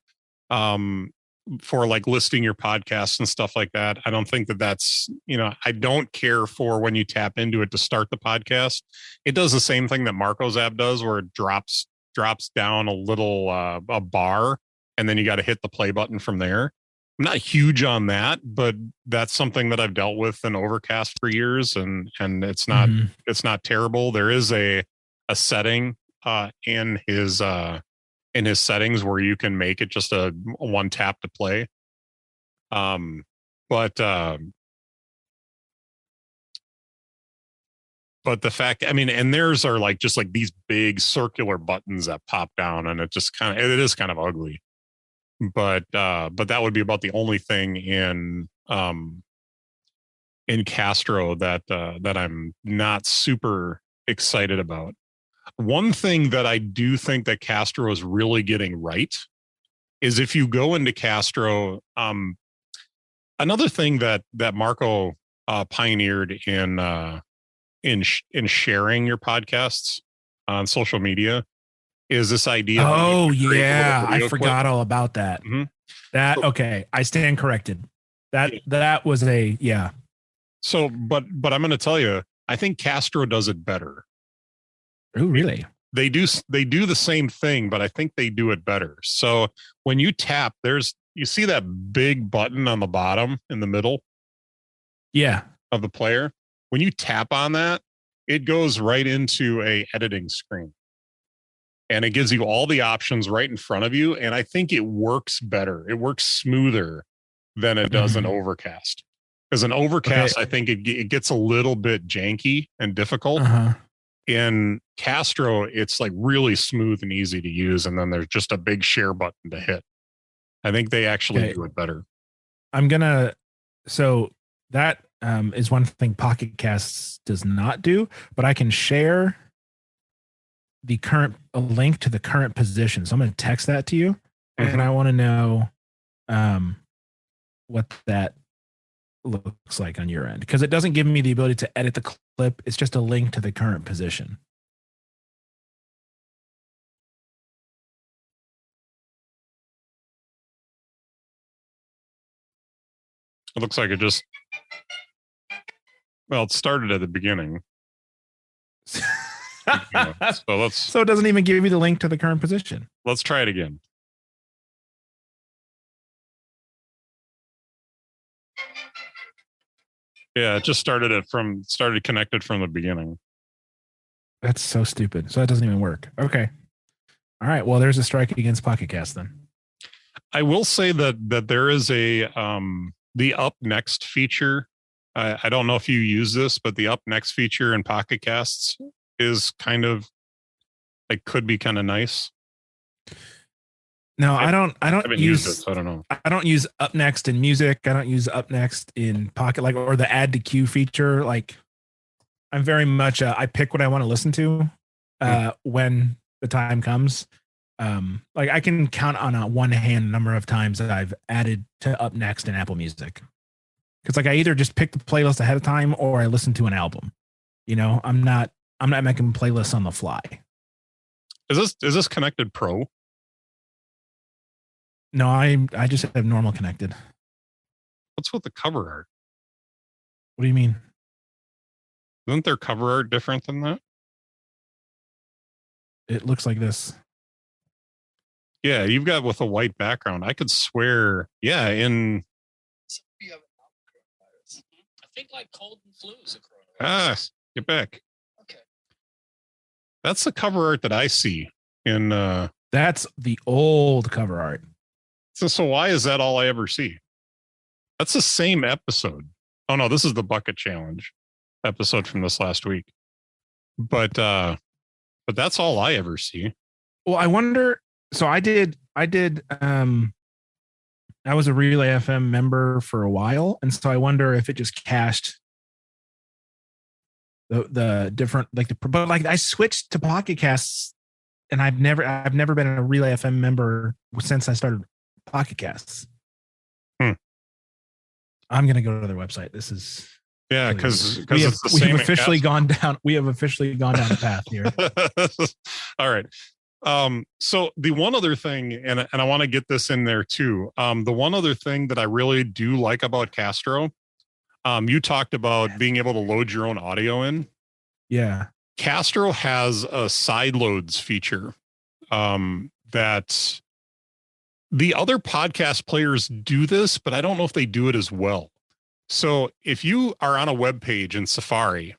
[SPEAKER 1] like listing your podcasts and stuff like that. I don't think that's, I don't care for when you tap into it to start the podcast. It does the same thing that Marco's app does, where it drops down a little a bar, and then you got to hit the play button from there. I'm not huge on that, but that's something that I've dealt with in Overcast for years, and it's not it's not terrible. There is a setting in his settings where you can make it just a one tap to play. But the fact, I mean, and theirs are like just like these big circular buttons that pop down, and it is kind of ugly. But that would be about the only thing in Castro that I'm not super excited about. One thing that I do think that Castro is really getting right is, if you go into Castro, another thing that Marco pioneered in sharing your podcasts on social media is this idea.
[SPEAKER 2] Oh yeah, I forgot all about that. Okay, I stand corrected. That was a yeah.
[SPEAKER 1] So, but I'm going to tell you, I think Castro does it better.
[SPEAKER 2] Oh, really?
[SPEAKER 1] They do the same thing, but I think they do it better. So when you tap, you see that big button on the bottom in the middle, of the player. When you tap on that, it goes right into a editing screen. And it gives you all the options right in front of you. And I think it works better. It works smoother than it does an Overcast. Because an Overcast, I think it gets a little bit janky and difficult. In Castro, it's like really smooth and easy to use. And then there's just a big share button to hit. I think they actually do it better.
[SPEAKER 2] So that is one thing Pocket Casts does not do, but I can share a link to the current position. So I'm going to text that to you, and I want to know what that looks like on your end, because it doesn't give me the ability to edit the clip. It's just a link to the current position.
[SPEAKER 1] It looks like it started at the beginning. So
[SPEAKER 2] it doesn't even give you the link to the current position.
[SPEAKER 1] Let's try it again. Yeah, it just started connected from the beginning.
[SPEAKER 2] That's so stupid. So that doesn't even work. Okay. All right. Well, there's a strike against Pocket Cast then.
[SPEAKER 1] I will say that there is a the up next feature. I don't know if you use this, but the up next feature in Pocket Casts is kind of like, could be kind of nice.
[SPEAKER 2] No, I don't use
[SPEAKER 1] it, so I don't know.
[SPEAKER 2] I don't use up next in music. I don't use up next in Pocket, or the add to queue feature. Like, I'm very much I pick what I want to listen to when the time comes. Like, I can count on a one hand number of times that I've added to up next in Apple Music. Because like, I either just pick the playlist ahead of time or I listen to an album. I'm not making playlists on the fly.
[SPEAKER 1] Is this connected Pro?
[SPEAKER 2] No, I just have normal connected.
[SPEAKER 1] What's with the cover art?
[SPEAKER 2] What do you mean?
[SPEAKER 1] Isn't their cover art different than that?
[SPEAKER 2] It looks like this.
[SPEAKER 1] Yeah, you've got with a white background. I could swear, I
[SPEAKER 3] think like cold and flu is a coronavirus.
[SPEAKER 1] Get back.
[SPEAKER 3] Okay.
[SPEAKER 1] That's the cover art that I see in
[SPEAKER 2] that's the old cover art.
[SPEAKER 1] So why is that all I ever see? That's the same episode. Oh no, this is the bucket challenge episode from this last week. but that's all I ever see.
[SPEAKER 2] Well, I wonder. So I was a Relay FM member for a while, and so I wonder if it just cached the different but like I switched to Pocket Casts, and I've never been a Relay FM member since I started Pocket Casts. I'm gonna go to their website. This is
[SPEAKER 1] because
[SPEAKER 2] we have officially gone down the path here.
[SPEAKER 1] All right. So the one other thing, and I want to get this in there too. The one other thing that I really do like about Castro, you talked about being able to load your own audio in.
[SPEAKER 2] Yeah.
[SPEAKER 1] Castro has a side loads feature that the other podcast players do this, but I don't know if they do it as well. So if you are on a web page in Safari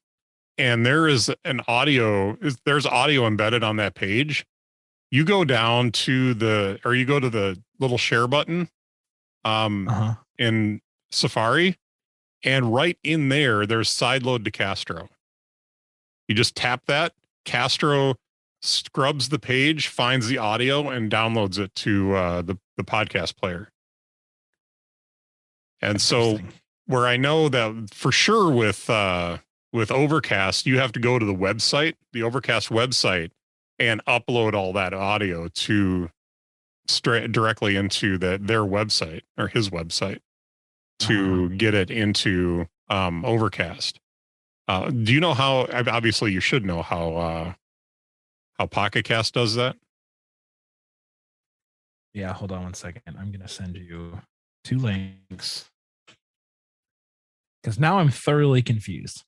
[SPEAKER 1] and there's audio embedded on that page, you go down to you go to the little share button in Safari, and right in there's sideload to Castro. You just tap that. Castro scrubs the page, finds the audio, and downloads it to the podcast player. And so where I know that for sure with Overcast, you have to go to the website, the Overcast website, and upload all that audio to directly into their website or his website to get it into Overcast. Do you know how? Obviously, you should know how Pocket Cast does that.
[SPEAKER 2] Yeah, hold on one second. I'm going to send you 2 links because now I'm thoroughly confused.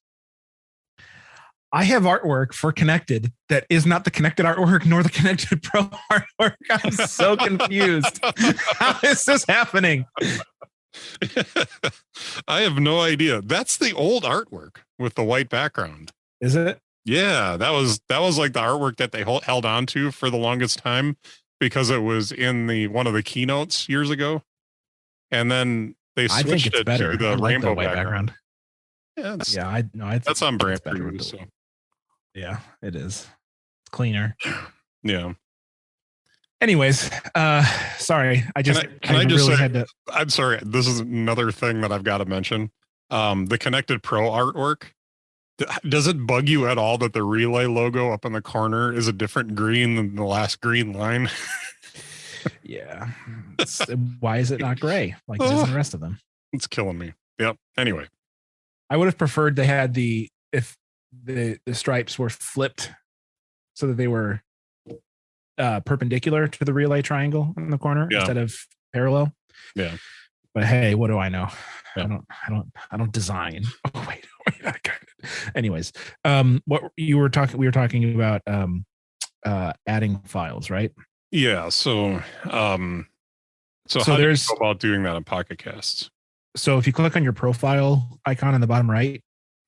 [SPEAKER 2] I have artwork for Connected that is not the Connected artwork nor the Connected Pro artwork. I'm so confused. How is this happening?
[SPEAKER 1] I have no idea. That's the old artwork with the white background.
[SPEAKER 2] Is it?
[SPEAKER 1] Yeah, that was like the artwork that they held on to for the longest time because it was in one of the keynotes years ago, and then they switched it to the rainbow white background. Yeah, that's on brand for you. So.
[SPEAKER 2] Yeah, it is. It's cleaner.
[SPEAKER 1] Yeah.
[SPEAKER 2] Anyways, sorry. I
[SPEAKER 1] I'm sorry. This is another thing that I've got to mention. The Connected Pro artwork. Does it bug you at all that the Relay logo up in the corner is a different green than the last green line?
[SPEAKER 2] Yeah. Why is it not gray like it is in the rest of them?
[SPEAKER 1] It's killing me. Yep. Anyway,
[SPEAKER 2] I would have preferred they had if the stripes were flipped so that they were perpendicular to the Relay triangle in the corner instead of parallel.
[SPEAKER 1] Yeah.
[SPEAKER 2] But hey, what do I know?
[SPEAKER 1] Yeah.
[SPEAKER 2] I don't design. Oh wait. Anyways, what we were talking about adding files, right?
[SPEAKER 1] Yeah. So how do you go about doing that in Pocket Casts?
[SPEAKER 2] So if you click on your profile icon in the bottom right,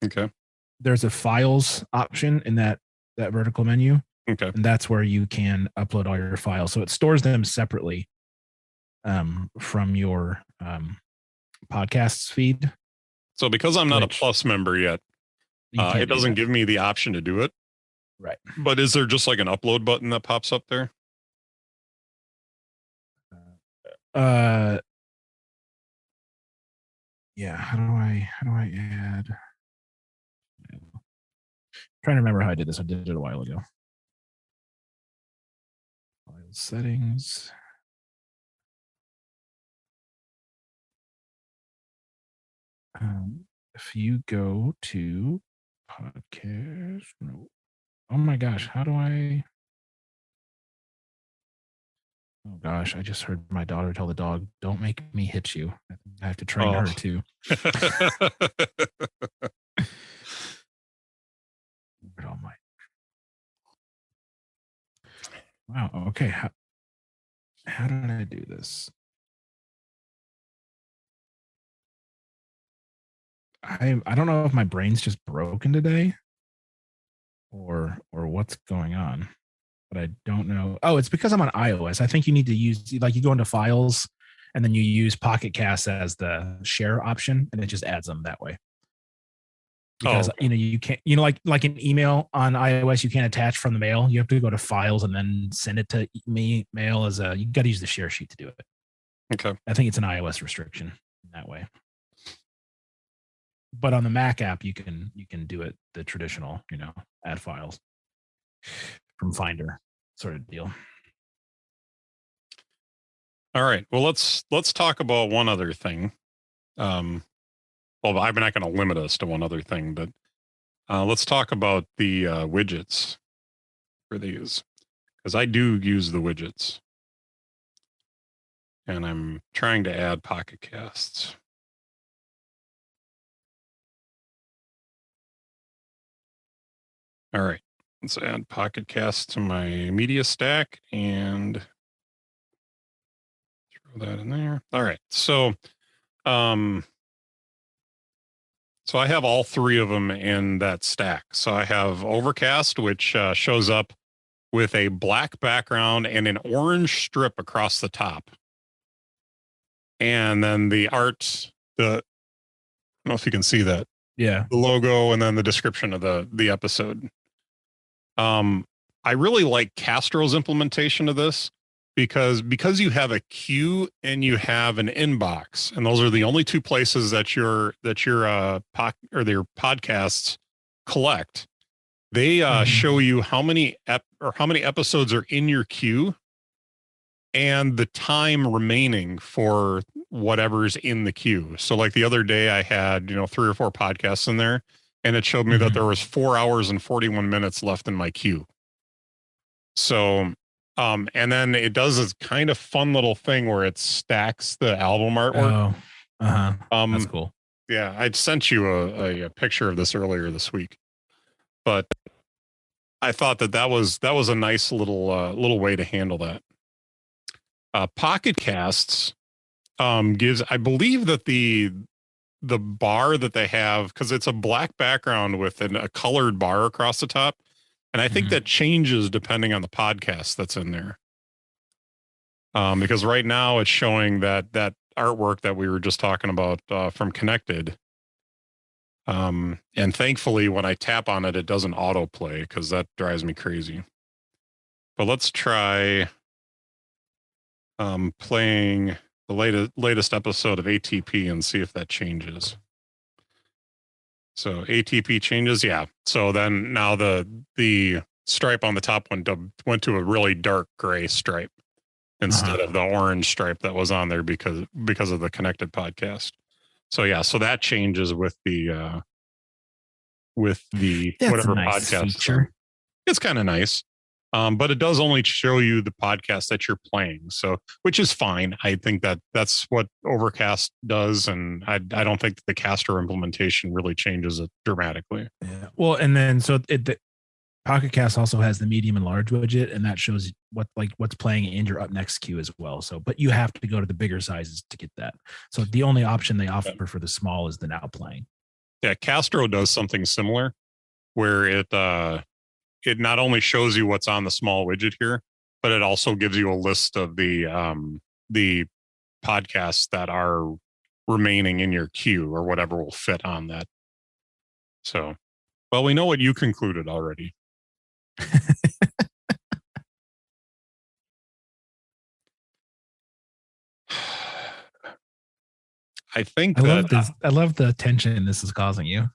[SPEAKER 1] okay,
[SPEAKER 2] there's a files option in that vertical menu.
[SPEAKER 1] Okay.
[SPEAKER 2] And that's where you can upload all your files. So it stores them separately from your podcasts feed.
[SPEAKER 1] So because I'm not a Plus member yet, it doesn't give me the option to do it.
[SPEAKER 2] Right.
[SPEAKER 1] But is there just like an upload button that pops up there?
[SPEAKER 2] Yeah. How do I add? I'm trying to remember how I did this. I did it a while ago. File settings. If you go to podcast, no. Oh my gosh, how do I? Oh gosh, I just heard my daughter tell the dog, "Don't make me hit you." I have to train her too. Oh my! Wow. Okay. How did I do this? I don't know if my brain's just broken today, or what's going on. But I don't know. Oh, it's because I'm on iOS. I think you need to use, like, you go into files and then you use Pocket Cast as the share option, and it just adds them that way. because you can't, like an email on iOS, you can't attach from the mail. You have to go to files and then send it to me mail you got to use the share sheet to do it.
[SPEAKER 1] Okay.
[SPEAKER 2] I think it's an iOS restriction in that way. But on the Mac app, you can do it the traditional, add files from Finder sort of deal.
[SPEAKER 1] All right. Well, let's talk about one other thing. Well, I'm not going to limit us to one other thing, but let's talk about the widgets for these, because I do use the widgets, and I'm trying to add Pocket Casts. All right, let's add Pocket Casts to my media stack and throw that in there. All right, so I have all three of them in that stack. So I have Overcast, which shows up with a black background and an orange strip across the top. And then the art, I don't know if you can see that.
[SPEAKER 2] Yeah.
[SPEAKER 1] The logo and then the description of the episode. I really like Castro's implementation of this because you have a queue and you have an inbox, and those are the only two places that your podcasts collect. They show you how many episodes are in your queue and the time remaining for whatever's in the queue. So like the other day I had, 3 or 4 podcasts in there, and it showed me that there was 4 hours and 41 minutes left in my queue. So, and then it does this kind of fun little thing where it stacks the album artwork.
[SPEAKER 2] That's cool.
[SPEAKER 1] Yeah. I'd sent you a picture of this earlier this week, but I thought that was a nice little way to handle that. Pocket Casts gives, I believe that the bar that they have, because it's a black background with a colored bar across the top, and I think that changes depending on the podcast that's in there. Because right now it's showing that artwork that we were just talking about from Connected. And thankfully, when I tap on it, it doesn't autoplay because that drives me crazy. But let's try playing the latest episode of ATP and see if that changes. So ATP changes, yeah. So then now the stripe on the top went to a really dark gray stripe instead of the orange stripe that was on there because of the Connected podcast. So yeah, so that changes with the whatever
[SPEAKER 2] nice
[SPEAKER 1] podcast
[SPEAKER 2] feature.
[SPEAKER 1] It's kind of nice. But it does only show you the podcast that you're playing. So, which is fine. I think that's what Overcast does. And I don't think the Castro implementation really changes it dramatically.
[SPEAKER 2] Yeah. Well, and then the Pocket Cast also has the medium and large widget, and that shows what's playing in your up next queue as well. So, but you have to go to the bigger sizes to get that. So the only option they offer for the small is the now playing.
[SPEAKER 1] Yeah. Castro does something similar where it not only shows you what's on the small widget here, but it also gives you a list of the podcasts that are remaining in your queue or whatever will fit on that. So, well, we know what you concluded already. I think
[SPEAKER 2] I love the tension this is causing you.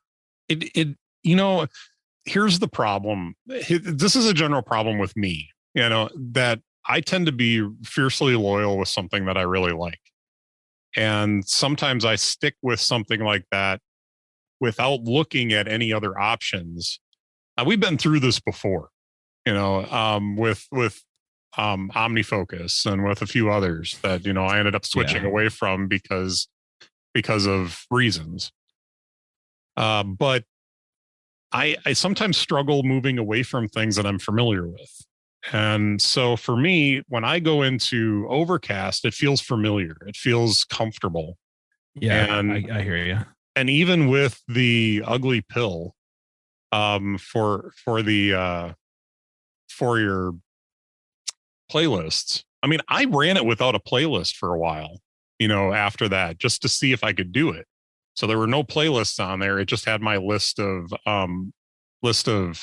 [SPEAKER 1] Here's the problem. This is a general problem with me, that I tend to be fiercely loyal with something that I really like. And sometimes I stick with something like that without looking at any other options. We've been through this before, with OmniFocus and with a few others that, I ended up switching away from because of reasons. But I sometimes struggle moving away from things that I'm familiar with. And so for me, when I go into Overcast, it feels familiar. It feels comfortable.
[SPEAKER 2] Yeah, and I hear you.
[SPEAKER 1] And even with the Ugly Pill, for your playlists, I mean, I ran it without a playlist for a while, after that, just to see if I could do it. So there were no playlists on there. It just had my list of unlistened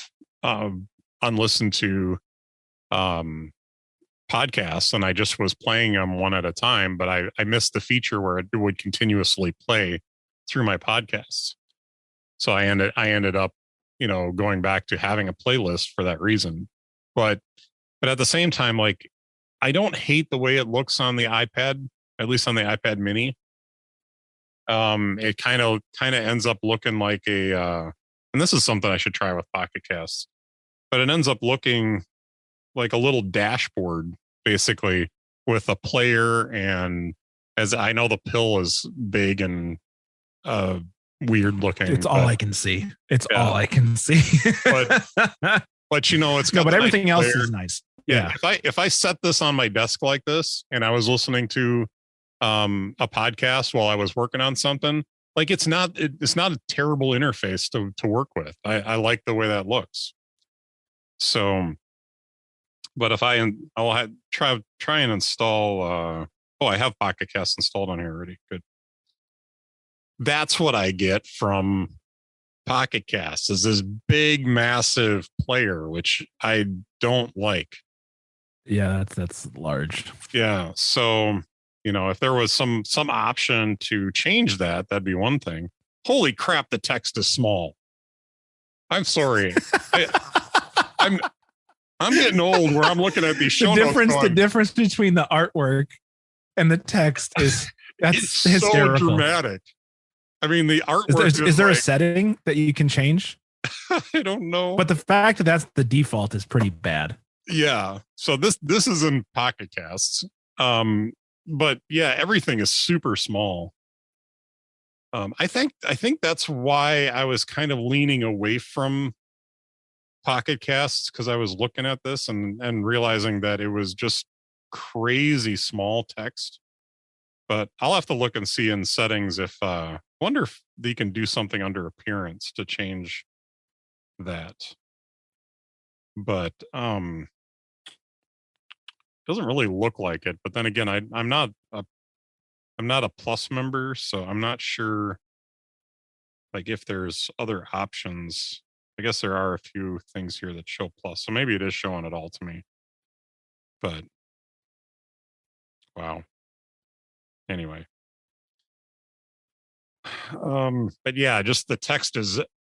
[SPEAKER 1] to podcasts, and I just was playing them one at a time, but I missed the feature where it would continuously play through my podcasts. So I ended up, going back to having a playlist for that reason. But at the same time, like, I don't hate the way it looks on the iPad, at least on the iPad mini. It kind of ends up looking like and this is something I should try with Pocket Casts, but it ends up looking like a little dashboard, basically, with a player. And as I know, the pill is big and weird looking.
[SPEAKER 2] It's all I can see. It's all I can see.
[SPEAKER 1] but it's got
[SPEAKER 2] but everything
[SPEAKER 1] nice
[SPEAKER 2] else
[SPEAKER 1] player.
[SPEAKER 2] is nice.
[SPEAKER 1] Yeah. If I set this on my desk like this and I was listening to a podcast while I was working on something, like, it's not a terrible interface to work with. I like the way that looks. So, but if I'll try and install. I have Pocket Cast installed on here already. Good. That's what I get from Pocket Cast, is this big, massive player, which I don't like.
[SPEAKER 2] Yeah, that's large.
[SPEAKER 1] Yeah. So, if there was some option to change that, that'd be one thing. Holy crap, the text is small. I'm sorry. I'm getting old where I'm looking at these show notes.
[SPEAKER 2] The difference between the artwork and the text is
[SPEAKER 1] it's
[SPEAKER 2] hysterical.
[SPEAKER 1] So dramatic. I mean, the artwork
[SPEAKER 2] is there a setting that you can change?
[SPEAKER 1] I don't know.
[SPEAKER 2] But the fact that that's the default is pretty bad.
[SPEAKER 1] Yeah. So this is in Pocket Casts. But yeah, everything is super small. I think that's why I was kind of leaning away from Pocket Casts, because I was looking at this and realizing that it was just crazy small text. But I'll have to look and see in settings if wonder if they can do something under appearance to change that. But doesn't really look like it. But then again, I'm not a Plus member, so I'm not sure, like, if there's other options. I guess there are a few things here that show Plus, so maybe it is showing it all to me. But wow. Anyway. But yeah, just the text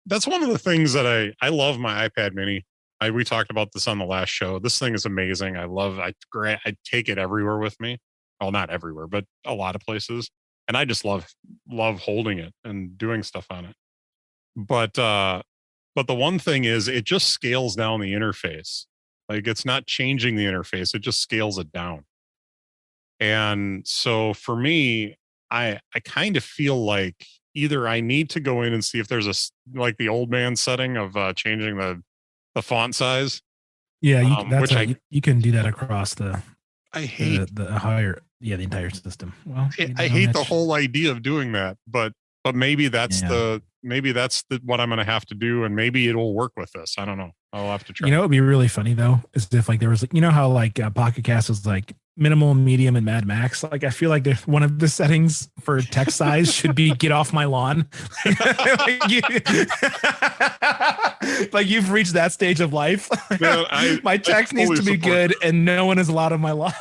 [SPEAKER 1] that's one of the things that I love my iPad mini. We talked about this on the last show. This thing is amazing. I take it everywhere with me. Well, not everywhere, but a lot of places. And I just love holding it and doing stuff on it. But the one thing is, it just scales down the interface. Like, it's not changing the interface. It just scales it down. And so for me, I kind of feel like either I need to go in and see if there's like the old man setting of changing the font size.
[SPEAKER 2] Yeah, you can do that across the.
[SPEAKER 1] I hate
[SPEAKER 2] the entire system. Well,
[SPEAKER 1] I hate the whole idea of doing that, but maybe that's what I'm going to have to do, and maybe it'll work with this. I don't know. I'll have to try.
[SPEAKER 2] It'd be really funny though, is if like there was, how like Pocket Cast was like minimal, medium, and Mad Max. Like, I feel like one of the settings for text size should be "get off my lawn." like you've reached that stage of life. Man, my text needs to be good, and no one is allowed on my lawn.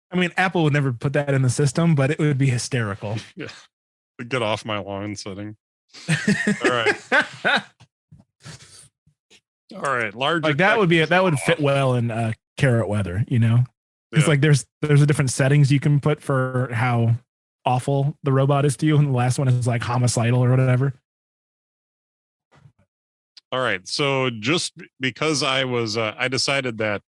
[SPEAKER 2] I mean, Apple would never put that in the system, but it would be hysterical.
[SPEAKER 1] Yeah, the "get off my lawn" setting. All right. All right, large.
[SPEAKER 2] Like that would fit well in carrot weather, It's like there's a different settings you can put for how awful the robot is to you, and the last one is like homicidal or whatever.
[SPEAKER 1] All right, so just because I decided that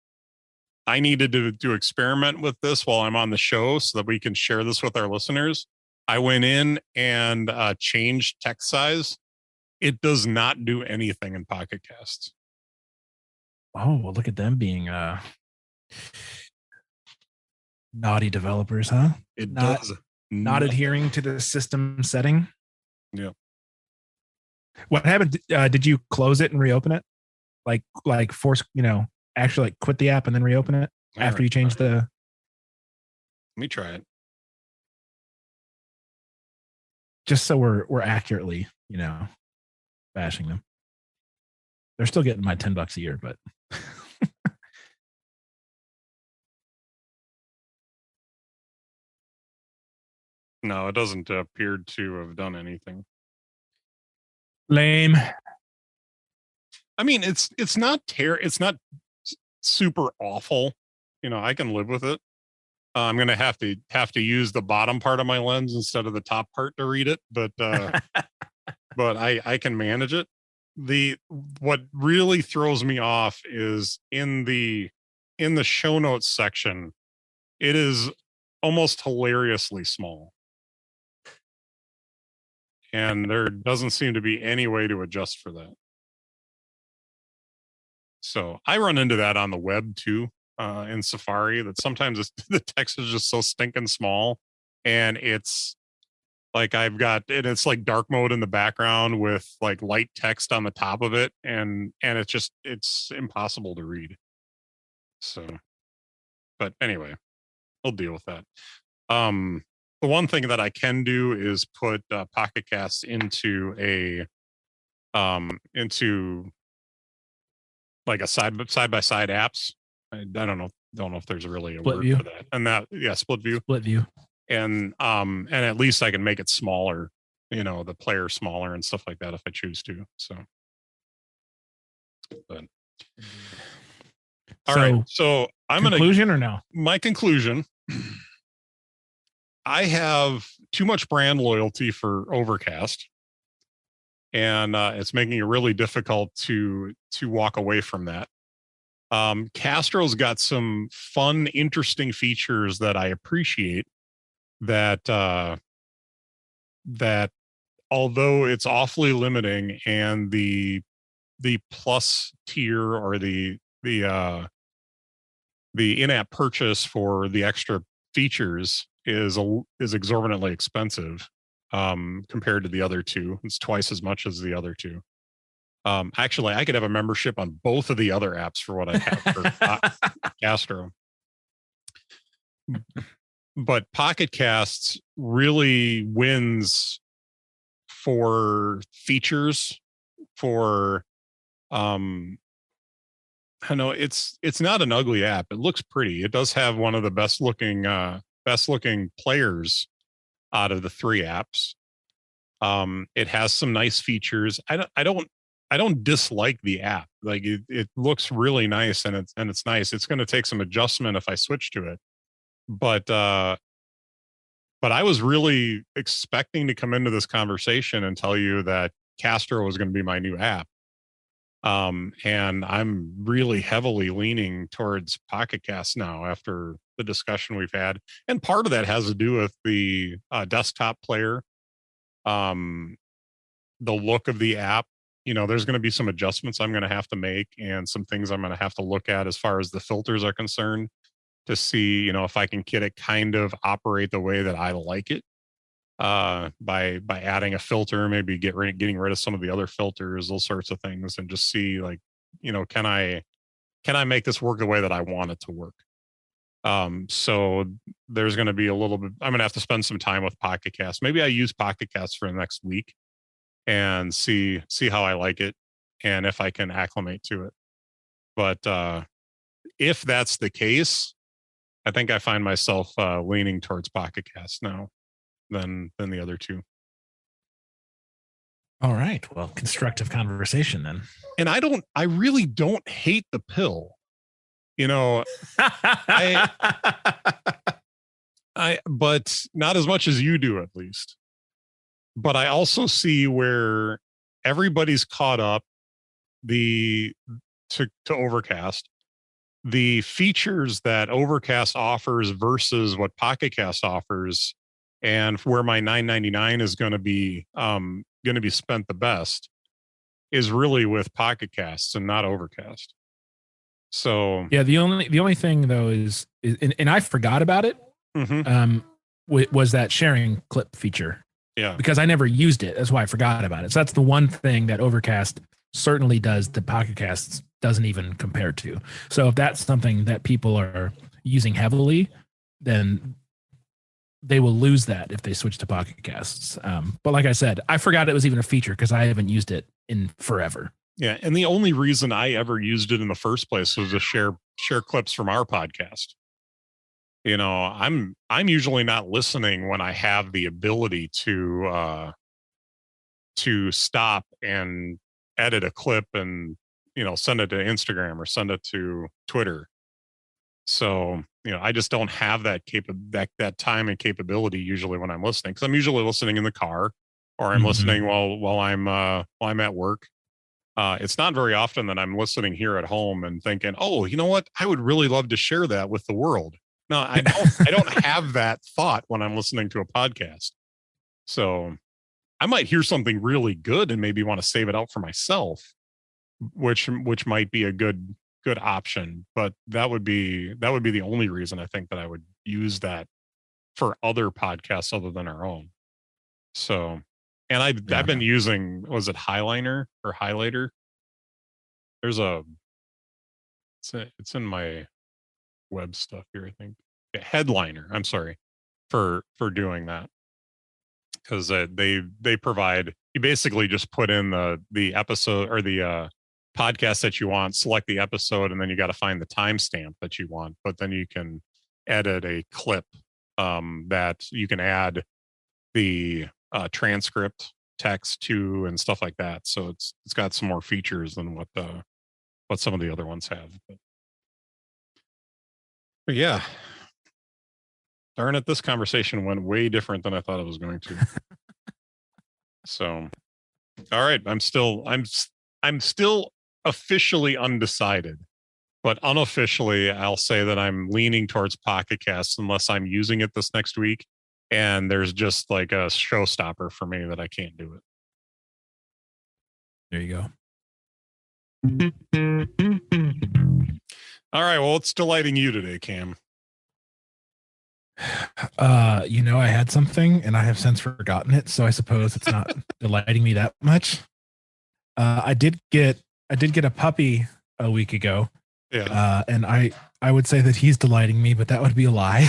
[SPEAKER 1] I needed to experiment with this while I'm on the show so that we can share this with our listeners, I went in and changed text size. It does not do anything in Pocket Casts.
[SPEAKER 2] Oh, well, look at them being naughty developers, huh?
[SPEAKER 1] It does
[SPEAKER 2] not adhering to the system setting.
[SPEAKER 1] Yeah.
[SPEAKER 2] What happened? Did you close it and reopen it? Like force, actually like quit the app and then reopen it after you changed the.
[SPEAKER 1] Let me try it.
[SPEAKER 2] just so we're accurately, bashing them. They're still getting my $10 a year, but
[SPEAKER 1] no, it doesn't appear to have done anything.
[SPEAKER 2] Lame.
[SPEAKER 1] I mean, it's not super awful. I can live with it. I'm gonna have to use the bottom part of my lens instead of the top part to read it, but but I can manage it. What really throws me off is in the show notes section, it is almost hilariously small. And there doesn't seem to be any way to adjust for that. So I run into that on the web too, in Safari, that sometimes the text is just so stinking small, and it's like it's like dark mode in the background with like light text on the top of it, and it's impossible to read. So, but anyway, we'll deal with that. The one thing that I can do is put Pocket Casts into like a side by side apps. I don't know if there's really a
[SPEAKER 2] split
[SPEAKER 1] word
[SPEAKER 2] view
[SPEAKER 1] for that. And that, yeah, split view. And at least I can make it smaller, the player smaller and stuff like that if I choose to. So, but all right. So
[SPEAKER 2] conclusion or no?
[SPEAKER 1] My conclusion. I have too much brand loyalty for Overcast, and it's making it really difficult to walk away from that. Castro's got some fun, interesting features that I appreciate. That although it's awfully limiting, and the plus tier or the in-app purchase for the extra features is exorbitantly expensive compared to the other two. It's twice as much as the other two. Actually, I could have a membership on both of the other apps for what I have for Castro. But Pocket Casts really wins for features. For I know it's not an ugly app. It looks pretty. It does have one of the best looking players out of the three apps. It has some nice features. I don't dislike the app. Like it looks really nice, and it's nice. It's going to take some adjustment if I switch to it. But I was really expecting to come into this conversation and tell you that Castro was going to be my new app. And I'm really heavily leaning towards Pocket Cast now after the discussion we've had. And part of that has to do with the desktop player, the look of the app. There's going to be some adjustments I'm going to have to make, and some things I'm going to have to look at as far as the filters are concerned, to see, if I can get it kind of operate the way that I like it, by adding a filter, maybe getting rid of some of the other filters, those sorts of things, and just see, like, can I make this work the way that I want it to work? So there's going to be a little bit, I'm going to have to spend some time with Pocket Cast. Maybe I use Pocket Cast for the next week and see how I like it, and if I can acclimate to it. But if that's the case, I think I find myself leaning towards Pocket Cast now than the other two.
[SPEAKER 2] All right. Well, constructive conversation then.
[SPEAKER 1] And I really don't hate the pill. But not as much as you do, at least. But I also see where everybody's caught up to Overcast. The features that Overcast offers versus what Pocket Cast offers, and where my $9.99 is going to be spent the best, is really with Pocket Casts and not Overcast. So
[SPEAKER 2] yeah, the only thing though is and I forgot about it.
[SPEAKER 1] Mm-hmm.
[SPEAKER 2] Was that sharing clip feature?
[SPEAKER 1] Yeah,
[SPEAKER 2] because I never used it. That's why I forgot about it. So that's the one thing that Overcast certainly does that Pocket Casts doesn't even compare to. So if that's something that people are using heavily, then they will lose that if they switch to Pocket Casts. But like I said, I forgot it was even a feature because I haven't used it in forever.
[SPEAKER 1] Yeah, and the only reason I ever used it in the first place was to share clips from our podcast. You know, I'm usually not listening when I have the ability to stop and edit a clip and, you know, send it to Instagram or send it to Twitter. So, you know, I just don't have that that time and capability usually when I'm listening, because I'm usually listening in the car or I'm listening while I'm at work. It's not very often that I'm listening here at home and thinking, oh, you know what? I would really love to share that with the world. No, I don't have that thought when I'm listening to a podcast. So I might hear something really good and maybe want to save it out for myself, which might be a good option, but that would be the only reason I think that I would use that for other podcasts other than our own. So, and I've been using, was it Highliner or Highlighter? There's it's in my web stuff here, I think. Yeah, Headliner, I'm sorry, for doing that, because they provide, you basically just put in the episode or the podcast that you want, select the episode, and then you got to find the timestamp that you want. But then you can edit a clip that you can add the transcript text to and stuff like that. So it's got some more features than what some of the other ones have. But yeah, darn it, this conversation went way different than I thought it was going to. So, all right, I'm still officially undecided, but unofficially I'll say that I'm leaning towards Pocket Casts unless I'm using it this next week and there's just like a showstopper for me that I can't do it.
[SPEAKER 2] There you go.
[SPEAKER 1] All right, well, what's delighting you today, Cam?
[SPEAKER 2] You know, I had something and I have since forgotten it, so I suppose it's not delighting me that much. I did get a puppy a week ago.
[SPEAKER 1] Yeah.
[SPEAKER 2] And I would say that he's delighting me, but that would be a lie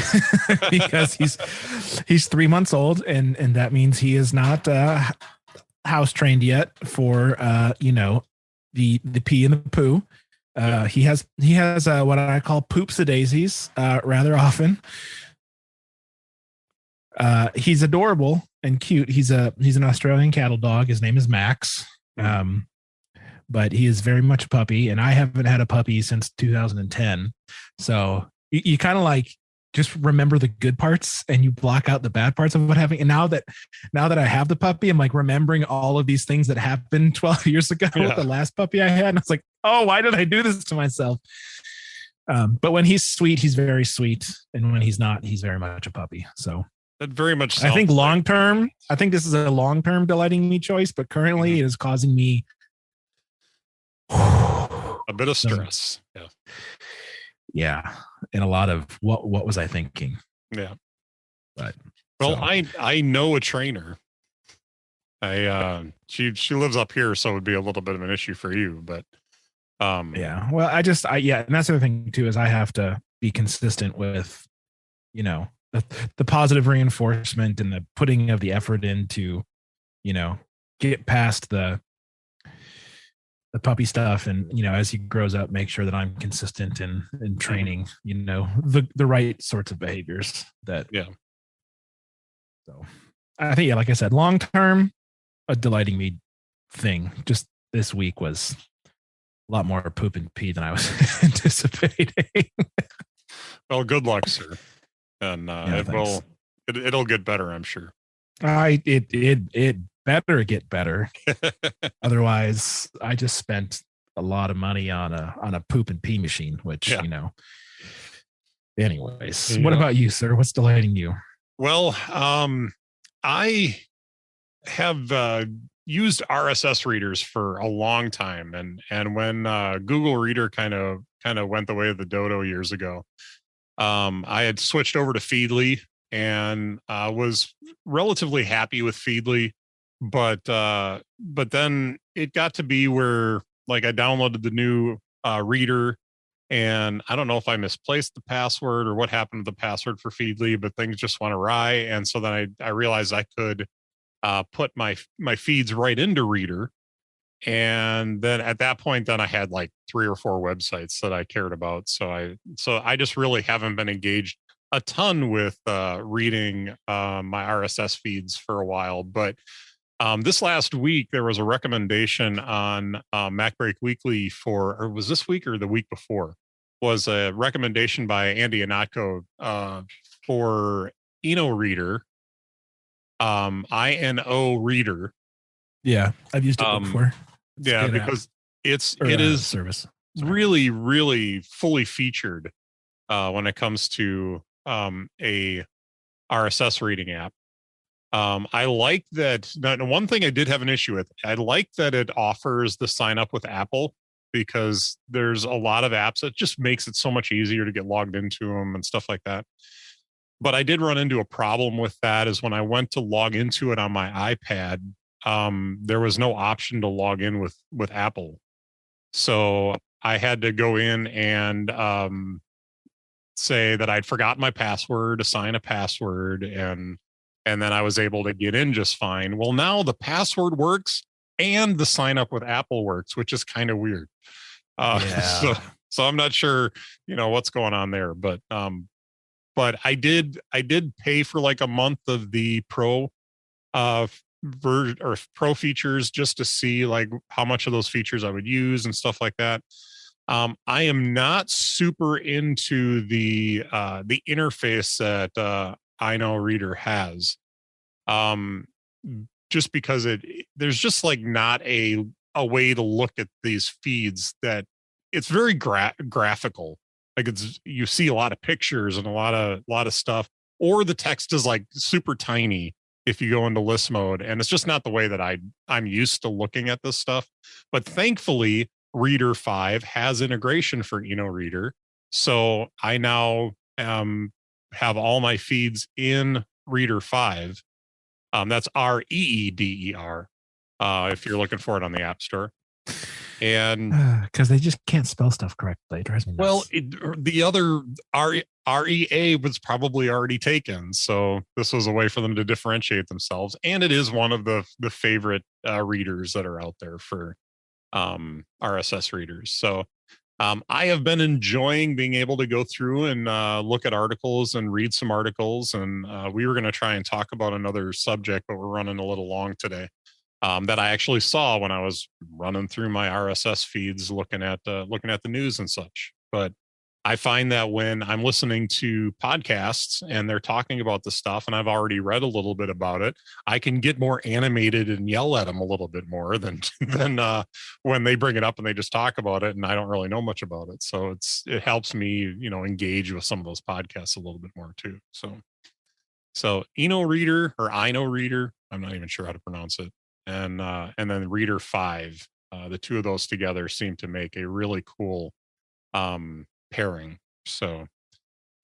[SPEAKER 2] because he's 3 months old, and that means he is not house trained yet for you know, the pee and the poo. He has what I call poops a daisies rather often. He's adorable and cute. He's an Australian cattle dog. His name is Max. But he is very much a puppy, and I haven't had a puppy since 2010. So you kind of like just remember the good parts and you block out the bad parts of what happened. And now that I have the puppy, I'm like remembering all of these things that happened 12 years ago with the last puppy I had. And I was like, oh, why did I do this to myself? But when he's sweet, he's very sweet. And when he's not, he's very much a puppy. So
[SPEAKER 1] that very much,
[SPEAKER 2] I think long term, I think this is a long-term delighting me choice, but currently it is causing me
[SPEAKER 1] a bit of stress.
[SPEAKER 2] Yeah. And a lot of what was I thinking?
[SPEAKER 1] Yeah.
[SPEAKER 2] But
[SPEAKER 1] well, I know a trainer. She lives up here, so it would be a little bit of an issue for you, but
[SPEAKER 2] yeah. Well, and that's the other thing too, is I have to be consistent with, you know, the positive reinforcement and the putting of the effort into, you know, get past the puppy stuff, and you know, as he grows up, make sure that I'm consistent in training, you know, the right sorts of behaviors that So I think, like I said, long term, a delighting me thing. Just this week was a lot more poop and pee than I was anticipating.
[SPEAKER 1] Well, good luck, sir, and it'll get better, I'm sure.
[SPEAKER 2] It better get better. Otherwise, I just spent a lot of money on a poop and pee machine, which, you know. Anyways, what about you, sir? What's delighting you?
[SPEAKER 1] Well, I have used RSS readers for a long time, and when Google Reader kind of went the way of the dodo years ago, I had switched over to Feedly and was relatively happy with Feedly. But then it got to be where, like, I downloaded the new reader And I don't know if I misplaced the password or what happened to the password for Feedly, but things just went awry. And so then I realized I could put my feeds right into Reader. And then at that point, then I had like 3 or 4 websites that I cared about. So I just really haven't been engaged a ton with reading my RSS feeds for a while. But this last week, there was a recommendation on MacBreak Weekly or was this week or the week before? Was a recommendation by Andy Ihnatko for InnoReader, INO Reader.
[SPEAKER 2] Yeah, I've used it before.
[SPEAKER 1] Yeah, because it is
[SPEAKER 2] service.
[SPEAKER 1] Really, really fully featured when it comes to a RSS reading app. I like that. One thing I did have an issue with, I like that it offers the sign up with Apple, because there's a lot of apps that just makes it so much easier to get logged into them and stuff like that. But I did run into a problem with that, is when I went to log into it on my iPad, there was no option to log in with Apple. So I had to go in and say that I'd forgotten my password, assign a password, and then I was able to get in just fine. Well, now the password works and the sign up with Apple works, which is kind of weird. So I'm not sure, what's going on there, but I did pay for like a month of the Pro version or Pro features, just to see like how much of those features I would use and stuff like that. I am not super into the interface that InnoReader has, just because there's just like not a way to look at these feeds that it's very graphical. Like you see a lot of pictures and a lot of stuff, or the text is like super tiny if you go into list mode, and it's just not the way that I'm used to looking at this stuff. But thankfully, Reader 5 has integration for InnoReader, so I now have all my feeds in Reader 5. That's REEDER if you're looking for it on the App Store. And
[SPEAKER 2] because they just can't spell stuff correctly. It drives me nuts.
[SPEAKER 1] Well, the other REA was probably already taken, so this was a way for them to differentiate themselves. And it is one of the favorite readers that are out there for RSS readers. So I have been enjoying being able to go through and look at articles and read some articles. And we were going to try and talk about another subject, but we're running a little long today. That I actually saw when I was running through my RSS feeds, looking at the news and such. But I find that when I'm listening to podcasts and they're talking about the stuff, and I've already read a little bit about it, I can get more animated and yell at them a little bit more than when they bring it up and they just talk about it and I don't really know much about it. So it helps me, engage with some of those podcasts a little bit more too. So InnoReader or InnoReader, I'm not even sure how to pronounce it. And then Reader 5, the two of those together seem to make a really cool pairing. So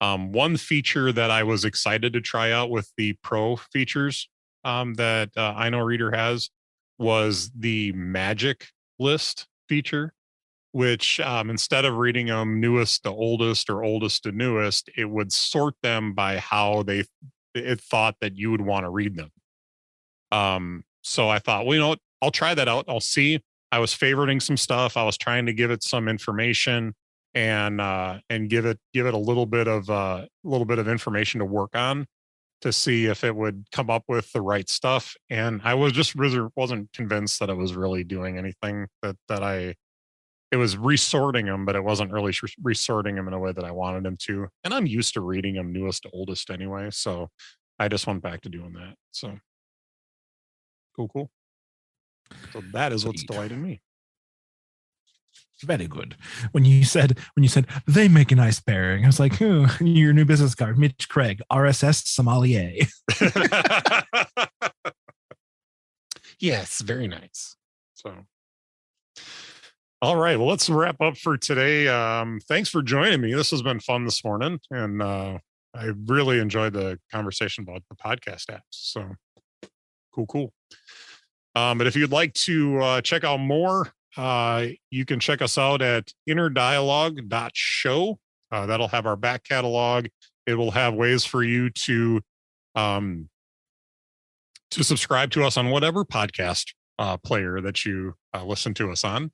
[SPEAKER 1] one feature that I was excited to try out with the Pro features that InnoReader has was the Magic List feature, which instead of reading them newest to oldest or oldest to newest, it would sort them by how it thought that you would want to read them. So I thought, well, what? I'll try that out. I'll see. I was favoriting some stuff. I was trying to give it some information and give it a little bit of information to work on to see if it would come up with the right stuff. And I was just really wasn't convinced that it was really doing anything it was resorting them, but it wasn't really resorting them in a way that I wanted them to. And I'm used to reading them newest to oldest anyway. So I just went back to doing that. So cool. So that is what's delighting me.
[SPEAKER 2] Very good. When you said they make a nice pairing, I was like, your new business card, Mitch Craig, RSS sommelier.
[SPEAKER 1] Yes, very nice. So, all right, well, let's wrap up for today. Thanks for joining me. This has been fun this morning, and I really enjoyed the conversation about the podcast apps. So cool. But if you'd like to check out more You can check us out at innerdialogue.show. That'll have our back catalog. It will have ways for you to subscribe to us on whatever podcast player that you listen to us on.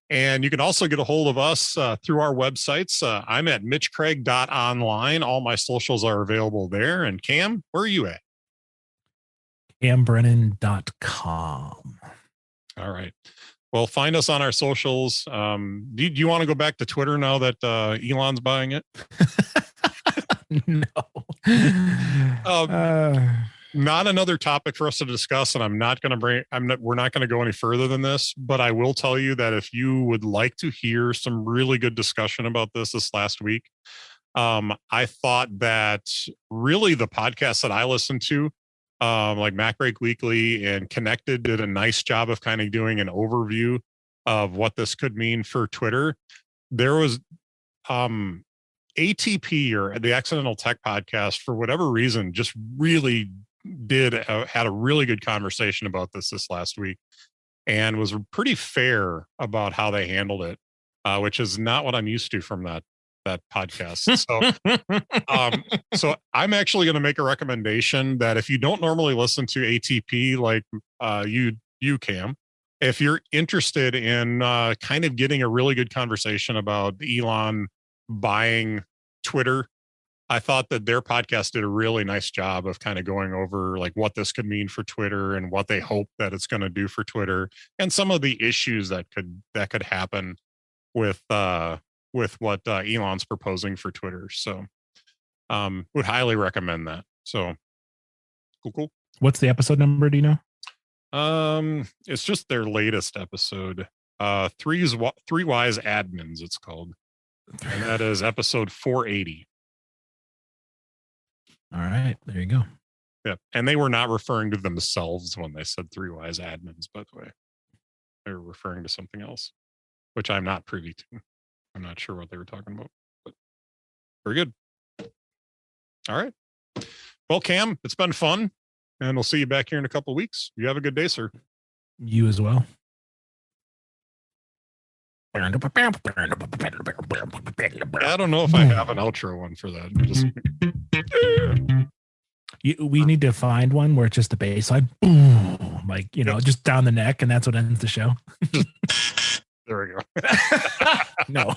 [SPEAKER 1] And you can also get a hold of us through our websites. I'm at mitchcraig.online. All my socials are available there. And Cam, where are you at?
[SPEAKER 2] CamBrennan.com.
[SPEAKER 1] All right. Well, find us on our socials. Do you want to go back to Twitter now that Elon's buying it?
[SPEAKER 2] No.
[SPEAKER 1] Not another topic for us to discuss, and we're not going to go any further than this, but I will tell you that if you would like to hear some really good discussion about this last week, I thought that really the podcast that I listened to, like MacBreak Weekly and Connected, did a nice job of kind of doing an overview of what this could mean for Twitter. There was ATP, or the Accidental Tech Podcast, for whatever reason, just really had a really good conversation about this last week, and was pretty fair about how they handled it, which is not what I'm used to from that podcast. So I'm actually going to make a recommendation that if you don't normally listen to ATP like you Cam, if you're interested in kind of getting a really good conversation about Elon buying Twitter, I thought that their podcast did a really nice job of kind of going over like what this could mean for Twitter and what they hope that it's going to do for Twitter, and some of the issues that could happen with what Elon's proposing for Twitter. So would highly recommend that. So cool.
[SPEAKER 2] What's the episode number? Do you know?
[SPEAKER 1] It's just their latest episode. Three Wise Admins, it's called. And that is episode 480.
[SPEAKER 2] All right, there you go.
[SPEAKER 1] Yep. And they were not referring to themselves when they said Three Wise Admins, by the way. They were referring to something else, which I'm not privy to. I'm not sure what they were talking about, but very good. All right. Well, Cam, it's been fun, and we'll see you back here in a couple of weeks. You have a good day, sir.
[SPEAKER 2] You as well.
[SPEAKER 1] I don't know if I have an outro one for that.
[SPEAKER 2] We need to find one where it's just the bass line, boom, like, just down the neck, and that's what ends the show.
[SPEAKER 1] There we go.
[SPEAKER 2] No.